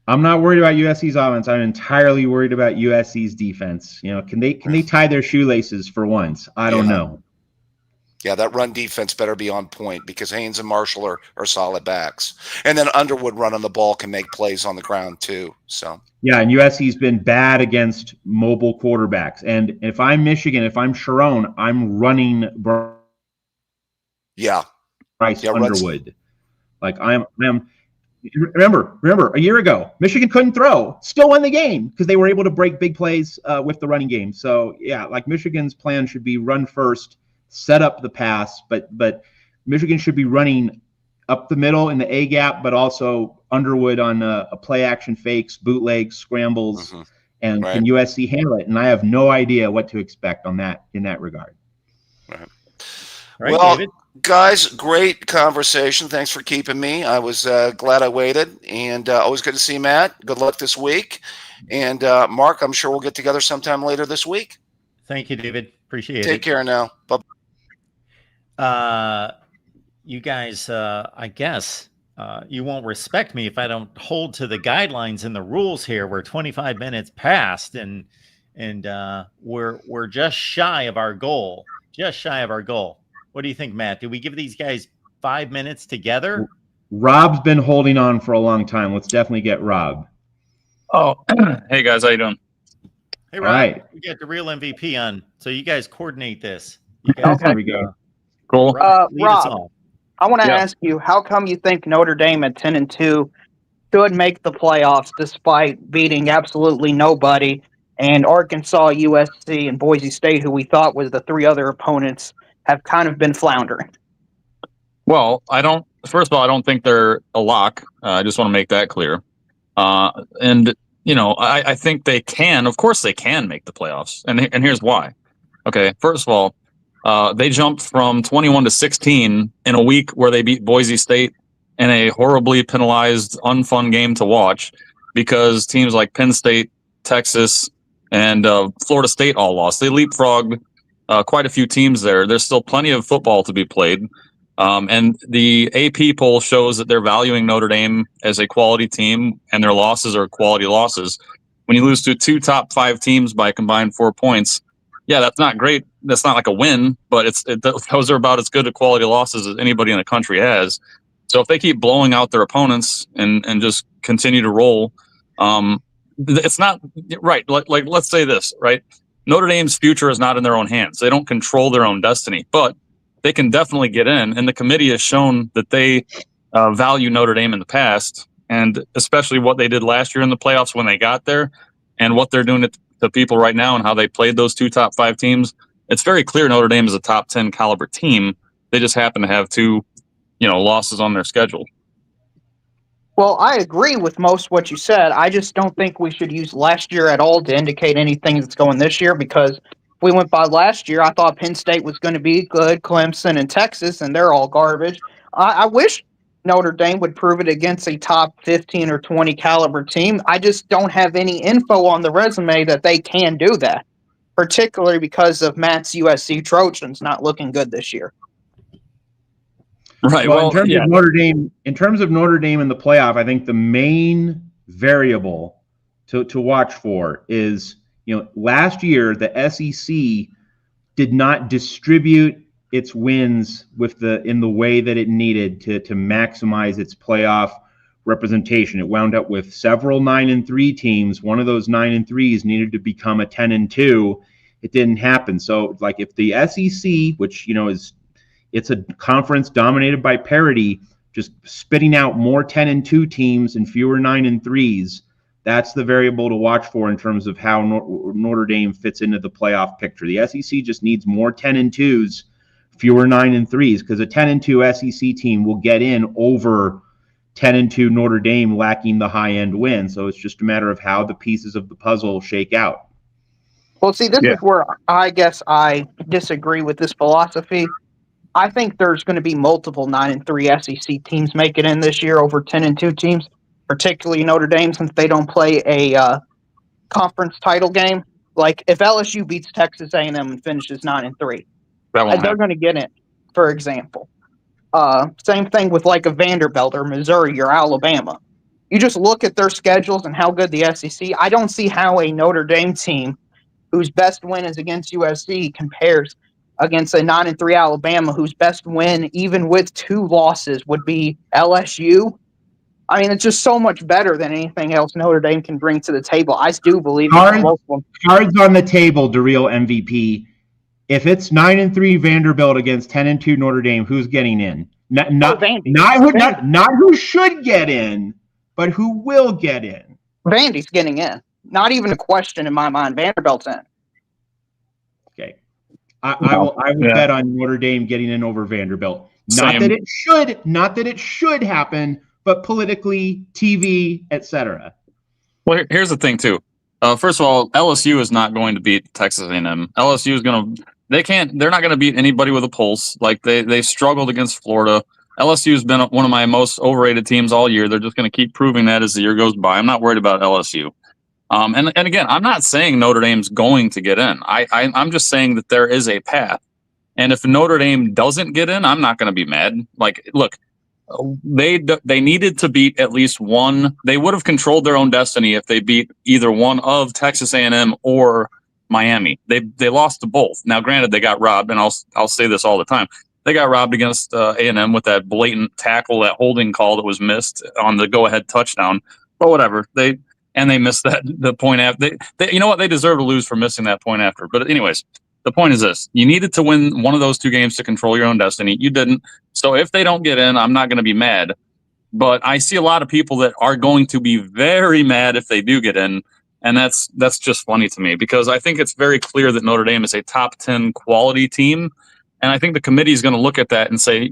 [SPEAKER 3] I'm not worried about USC's offense. I'm entirely worried about USC's defense. Can they tie their shoelaces for once? I don't know.
[SPEAKER 5] Yeah, that run defense better be on point, because Haynes and Marshall are solid backs. And then Underwood running the ball can make plays on the ground too. So
[SPEAKER 3] yeah, and USC's been bad against mobile quarterbacks. And if I'm Michigan, if I'm Sharon, I'm running Bryce Underwood. Like I'm remember a year ago, Michigan couldn't throw, still won the game because they were able to break big plays with the running game. So yeah, like Michigan's plan should be run first, set up the pass, but Michigan should be running up the middle in the A gap, but also Underwood on a play action fakes, bootlegs, scrambles, and can USC handle it? And I have no idea what to expect on that in that regard.
[SPEAKER 5] Right.
[SPEAKER 1] Well, David?
[SPEAKER 5] Guys, great conversation. Thanks for keeping me. I was glad I waited, and always good to see Matt. Good luck this week. And Mark, I'm sure we'll get together sometime later this week.
[SPEAKER 1] Thank you, David. Appreciate it.
[SPEAKER 5] Take care now. Bye.
[SPEAKER 1] You guys, I guess you won't respect me if I don't hold to the guidelines and the rules here. We're 25 minutes past, and we're just shy of our goal. Just shy of our goal. What do you think, Matt? Do we give these guys 5 minutes together?
[SPEAKER 3] Rob's been holding on for a long time. Let's definitely get Rob.
[SPEAKER 6] Oh, hey guys, how you doing?
[SPEAKER 1] Hey, Rob.
[SPEAKER 3] Right.
[SPEAKER 1] We got the real MVP on, so you guys coordinate this.
[SPEAKER 3] There we go.
[SPEAKER 6] Cool.
[SPEAKER 1] Rob,
[SPEAKER 7] I want to ask you, how come you think Notre Dame at 10-2 should make the playoffs despite beating absolutely nobody, and Arkansas, USC, and Boise State, who we thought was the three other opponents, have kind of been floundering?
[SPEAKER 6] Well, first of all, I don't think they're a lock. I just want to make that clear. And I think they can. Of course, they can make the playoffs, and here's why. Okay, first of all, they jumped from 21-16 in a week where they beat Boise State in a horribly penalized, unfun game to watch because teams like Penn State, Texas, and Florida State all lost. They leapfrogged quite a few teams there. There's still plenty of football to be played. And the AP poll shows that they're valuing Notre Dame as a quality team, and their losses are quality losses. When you lose to two top 5 teams by a combined 4 points, yeah, that's not great. That's not like a win, but those are about as good a quality losses as anybody in the country has. So if they keep blowing out their opponents and just continue to roll, it's not right. Like let's say this, right? Notre Dame's future is not in their own hands. They don't control their own destiny, but they can definitely get in. And the committee has shown that they value Notre Dame in the past, and especially what they did last year in the playoffs when they got there, and what they're doing to people right now and how they played those two top 5 teams. It's very clear Notre Dame is a top 10 caliber team. They just happen to have 2, losses on their schedule.
[SPEAKER 7] Well, I agree with most what you said. I just don't think we should use last year at all to indicate anything that's going this year, because if we went by last year, I thought Penn State was going to be good, Clemson and Texas, and they're all garbage. I wish Notre Dame would prove it against a top 15 or 20 caliber team. I just don't have any info on the resume that they can do that, particularly because of Matt's USC Trojans not looking good this year.
[SPEAKER 6] Right.
[SPEAKER 3] Well, in terms of Notre Dame in the playoff, I think the main variable to watch for is, last year the SEC did not distribute its wins in the way that it needed to maximize its playoff representation. It wound up with several 9-3 teams. One of those 9-3s needed to become a 10-2. It didn't happen. So, like, if the SEC, which it's a conference dominated by parity, just spitting out more 10-2 teams and fewer 9-3s, that's the variable to watch for in terms of how Notre Dame fits into the playoff picture. The SEC just needs more 10-2s, fewer 9-3s, because a 10-2 SEC team will get in over 10-2 Notre Dame lacking the high-end win. So it's just a matter of how the pieces of the puzzle shake out.
[SPEAKER 7] Well, see, this is where I guess I disagree with this philosophy. I think there's going to be multiple 9-3 SEC teams make it in this year over 10-2 teams, particularly Notre Dame, since they don't play a conference title game. Like if LSU beats Texas A&M and finishes 9-3, they're going to get in. For example, same thing with like a Vanderbilt or Missouri or Alabama. You just look at their schedules and how good the SEC. I don't see how a Notre Dame team whose best win is against USC compares against a 9-3 Alabama, whose best win, even with 2 losses, would be LSU. I mean, it's just so much better than anything else Notre Dame can bring to the table. I do believe
[SPEAKER 3] cards on the table, DeReal MVP. If it's 9-3 Vanderbilt against 10-2 Notre Dame, who's getting in? Not who should get in, but who will get in.
[SPEAKER 7] Vandy's getting in. Not even a question in my mind. Vanderbilt's in.
[SPEAKER 3] Okay. I will bet on Notre Dame getting in over Vanderbilt. Not that it should happen, but politically, TV, etc.
[SPEAKER 6] Well, here's the thing too. First of all, LSU is not going to beat Texas A&M. LSU is going to. They're not going to beat anybody with a pulse. Like they struggled against Florida. LSU has been one of my most overrated teams all year. They're just going to keep proving that as the year goes by. I'm not worried about LSU. And again, I'm not saying Notre Dame's going to get in. I'm just saying that there is a path. And if Notre Dame doesn't get in, I'm not going to be mad. Like, look, they needed to beat at least one. They would have controlled their own destiny if they beat either one of Texas A&M or Miami. They lost to both. Now, granted, they got robbed, and I'll say this all the time. They got robbed against A&M with that blatant tackle, that holding call that was missed on the go-ahead touchdown. But whatever, they missed the point after. You know what? They deserve to lose for missing that point after. But anyways, the point is this: you needed to win one of those 2 games to control your own destiny. You didn't. So if they don't get in, I'm not going to be mad. But I see a lot of people that are going to be very mad if they do get in. And that's just funny to me, because I think it's very clear that Notre Dame is a top 10 quality team. And I think the committee is going to look at that and say,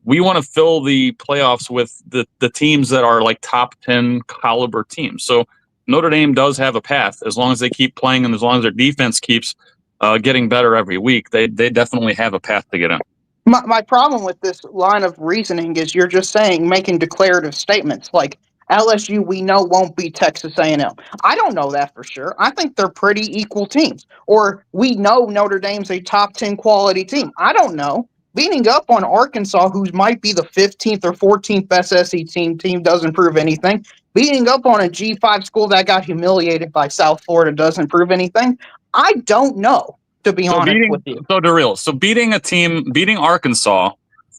[SPEAKER 6] we want to fill the playoffs with the teams that are like top 10 caliber teams. So Notre Dame does have a path as long as they keep playing and as long as their defense keeps getting better every week. They definitely have a path to get in.
[SPEAKER 7] My problem with this line of reasoning is you're just making declarative statements like LSU we know won't beat Texas A&M. I don't know that for sure. I think they're pretty equal teams. Or we know Notre Dame's a top 10 quality team. I don't know. Beating up on Arkansas, who might be the 15th or 14th best SEC team doesn't prove anything. Beating up on a G5 school that got humiliated by South Florida doesn't prove anything. I don't know, to be honest with you.
[SPEAKER 6] So, DeReal, beating Arkansas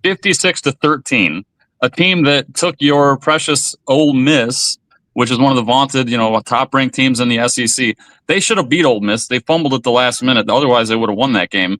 [SPEAKER 6] 56-13, a team that took your precious Ole Miss, which is one of the vaunted, top-ranked teams in the SEC. They should have beat Ole Miss. They fumbled at the last minute. Otherwise, they would have won that game.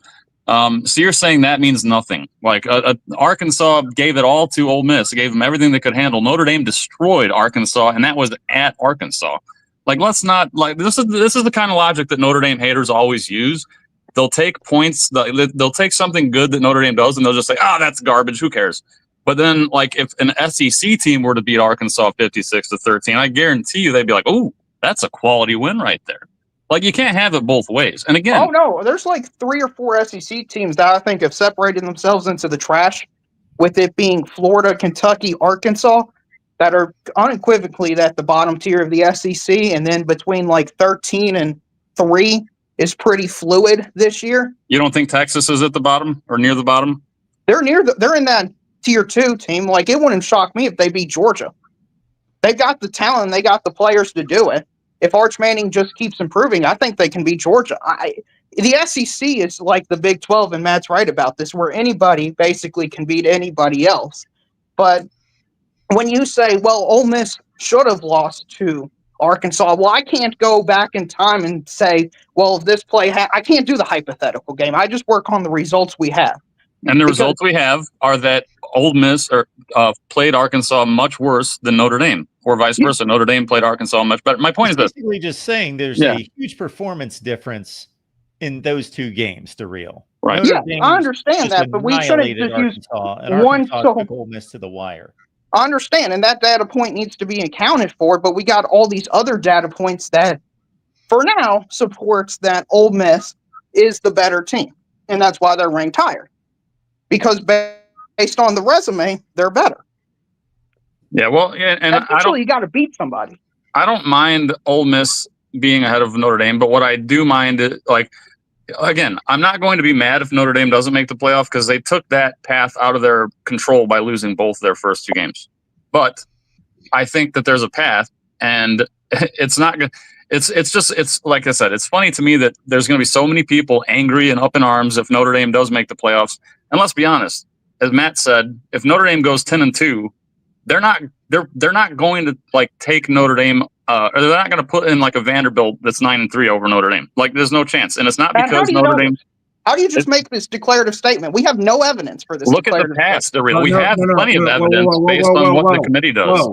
[SPEAKER 6] So you're saying that means nothing. Like Arkansas gave it all to Ole Miss. It gave them everything they could handle. Notre Dame destroyed Arkansas, and that was at Arkansas. Like, let's not this is the kind of logic that Notre Dame haters always use. They'll take points. They'll take something good that Notre Dame does, and they'll just say, "Oh, that's garbage. Who cares?" But then, like, if an SEC team were to beat Arkansas 56-13, I guarantee you they'd be like, "Oh, that's a quality win right there." Like, you can't have it both ways. And again,
[SPEAKER 7] oh no, there's like 3 or 4 SEC teams that I think have separated themselves into the trash, with it being Florida, Kentucky, Arkansas, that are unequivocally at the bottom tier of the SEC, and then between like 13 and 3 is pretty fluid this year.
[SPEAKER 6] You don't think Texas is at the bottom or near the bottom?
[SPEAKER 7] They're in that tier 2 team. Like, it wouldn't shock me if they beat Georgia. They've got the talent, they got the players to do it. If Arch Manning just keeps improving, I think they can beat Georgia. The SEC is like the Big 12, and Matt's right about this, where anybody basically can beat anybody else. But when you say, well, Ole Miss should have lost to Arkansas, well, I can't go back in time and say, well, if this play, I can't do the hypothetical game. I just work on the results we have.
[SPEAKER 6] And the results we have are that Ole Miss played Arkansas much worse than Notre Dame, or vice versa. Notre Dame played Arkansas much better. My point is this.
[SPEAKER 1] Basically just saying there's a huge performance difference in those 2 games, DeReal.
[SPEAKER 6] Right.
[SPEAKER 7] Yeah, I understand that, but we shouldn't just use one took
[SPEAKER 1] Ole Miss to the wire.
[SPEAKER 7] I understand, and that data point needs to be accounted for, but we got all these other data points that for now, supports that Ole Miss is the better team, and that's why they're ranked higher. Because based on the resume, they're better.
[SPEAKER 6] Yeah, well, yeah, and
[SPEAKER 7] eventually you got to beat somebody.
[SPEAKER 6] I don't mind Ole Miss being ahead of Notre Dame, but what I do mind is, like, again, I'm not going to be mad if Notre Dame doesn't make the playoff because they took that path out of their control by losing both their first 2 games. But I think that there's a path, and it's not good. It's like I said, it's funny to me that there's going to be so many people angry and up in arms if Notre Dame does make the playoffs. And let's be honest, as Matt said, if Notre Dame goes 10-2, they're not going to like take Notre Dame, or they're not going to put in like a Vanderbilt that's 9-3 over Notre Dame. Like, there's no chance, and it's not because Notre Dame.
[SPEAKER 7] How do you just make this declarative statement? We have no evidence for this.
[SPEAKER 6] Look at the past. We have plenty of evidence based on what the committee does.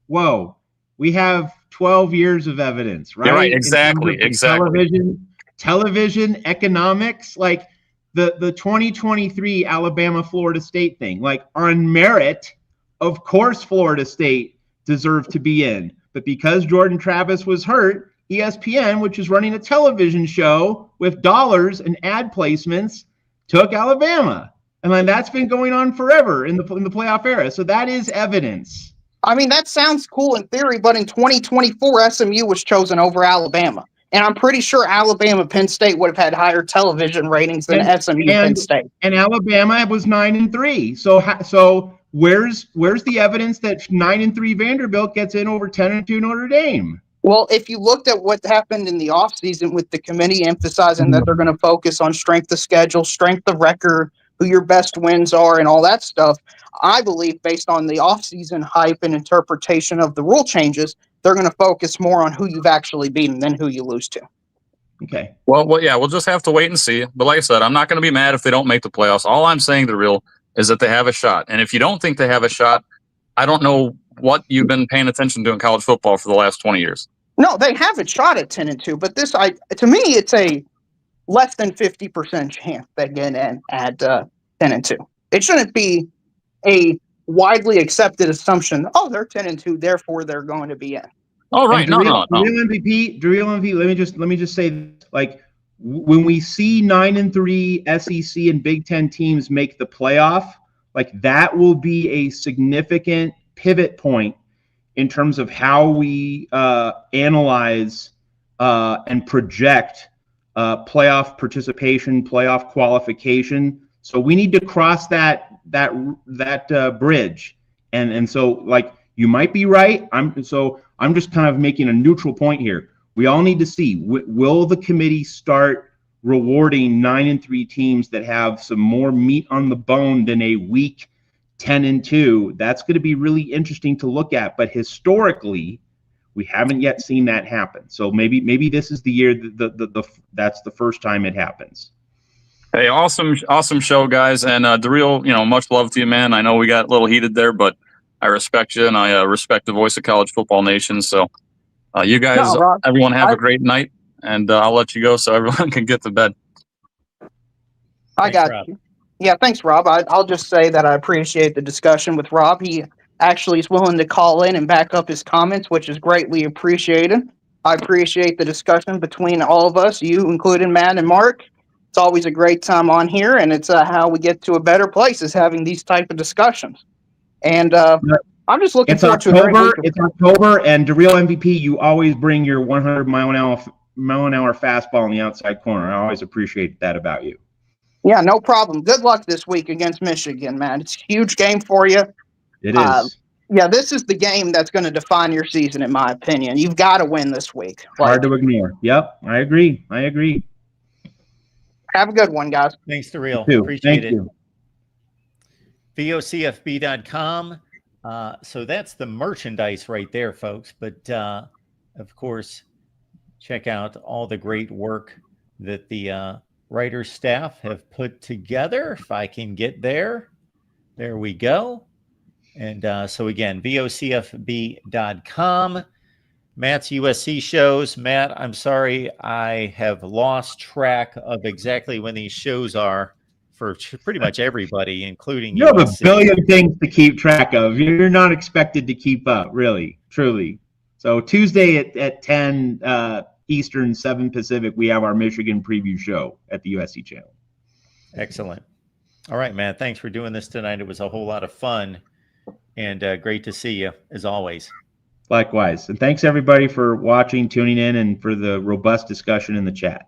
[SPEAKER 3] Whoa. We have 12 years of evidence, right?
[SPEAKER 6] You're right. Exactly.
[SPEAKER 3] Television, economics, like the 2023 Alabama Florida State thing. Like, on merit, of course, Florida State deserved to be in. But because Jordan Travis was hurt, ESPN, which is running a television show with dollars and ad placements, took Alabama. And then that's been going on forever in the playoff era. So that is evidence.
[SPEAKER 7] I mean, that sounds cool in theory, but in 2024, SMU was chosen over Alabama. And I'm pretty sure Alabama Penn State would have had higher television ratings than SMU Penn State.
[SPEAKER 3] And Alabama was 9-3. So where's the evidence that 9-3 Vanderbilt gets in over 10-2 Notre Dame?
[SPEAKER 7] Well, if you looked at what happened in the offseason with the committee emphasizing that they're going to focus on strength of schedule, strength of record, who your best wins are, and all that stuff, I believe based on the offseason hype and interpretation of the rule changes, they're going to focus more on who you've actually beaten than who you lose to.
[SPEAKER 3] Okay.
[SPEAKER 6] Well, yeah, we'll just have to wait and see. But like I said, I'm not going to be mad if they don't make the playoffs. All I'm saying, the real, is that they have a shot. And if you don't think they have a shot, I don't know what you've been paying attention to in college football for the last 20 years.
[SPEAKER 7] No, they have a shot at 10-2, but to me, it's a less than 50% chance they get in at 10-2. It shouldn't be a widely accepted assumption. Oh, they're 10-2, therefore they're going to be in.
[SPEAKER 6] Oh, right. No.
[SPEAKER 3] Real MVP, let me just say this, like, when we see 9-3 SEC and Big Ten teams make the playoff, like, that will be a significant pivot point in terms of how we analyze and project playoff participation, playoff qualification. So we need to cross that bridge, and so, like, you might be right. I'm just kind of making a neutral point here. We all need to see, will the committee start rewarding 9-3 teams that have some more meat on the bone than a weak 10-2? That's going to be really interesting to look at. But historically, we haven't yet seen that happen. So maybe this is the year that's the first time it happens.
[SPEAKER 6] Hey, awesome show, guys. And Daryl, much love to you, man. I know we got a little heated there, but I respect you, and I respect the voice of College Football Nation. So you guys, everyone have a great night, and I'll let you go so everyone can get to bed.
[SPEAKER 7] I got you. Yeah, thanks, Rob. I'll just say that I appreciate the discussion with Rob. He actually is willing to call in and back up his comments, which is greatly appreciated. I appreciate the discussion between all of us, you including Matt and Mark. It's always a great time on here, and it's how we get to a better place is having these type of discussions. And I'm just looking forward to a great week.
[SPEAKER 3] It's October, and Daryl MVP, you always bring your 100 mile an hour fastball in the outside corner. I always appreciate that about you.
[SPEAKER 7] Yeah, no problem. Good luck this week against Michigan, man. It's a huge game for you.
[SPEAKER 3] It is.
[SPEAKER 7] Yeah, this is the game that's going to define your season, in my opinion. You've got to win this week.
[SPEAKER 3] Hard to ignore. Yep, I agree.
[SPEAKER 7] Have a good one, guys.
[SPEAKER 1] Thanks, Daryl.
[SPEAKER 3] Appreciate
[SPEAKER 1] it.
[SPEAKER 3] You.
[SPEAKER 1] VOCFB.com. So that's the merchandise right there, folks. But, of course, check out all the great work that the writer's staff have put together. If I can get there we go. And so again, VOCFB.com. Matt's USC shows. Matt, I'm sorry, I have lost track of exactly when these shows are for pretty much everybody, including
[SPEAKER 3] you. You have a billion things to keep track of. You're not expected to keep up, really, truly. So Tuesday at 10 Eastern, 7 Pacific, we have our Michigan preview show at the USC channel.
[SPEAKER 1] Excellent. All right, man. Thanks for doing this tonight. It was a whole lot of fun and great to see you as always.
[SPEAKER 3] Likewise. And thanks everybody for watching, tuning in, and for the robust discussion in the chat.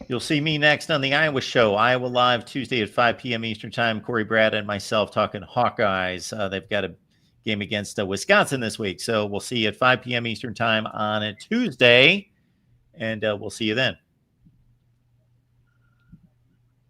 [SPEAKER 1] You'll see me next on the Iowa Show, Iowa Live, Tuesday at 5 p.m. Eastern Time. Corey Brad and myself talking Hawkeyes. They've got a game against Wisconsin this week. So we'll see you at 5 p.m. Eastern Time on a Tuesday, and we'll see you then.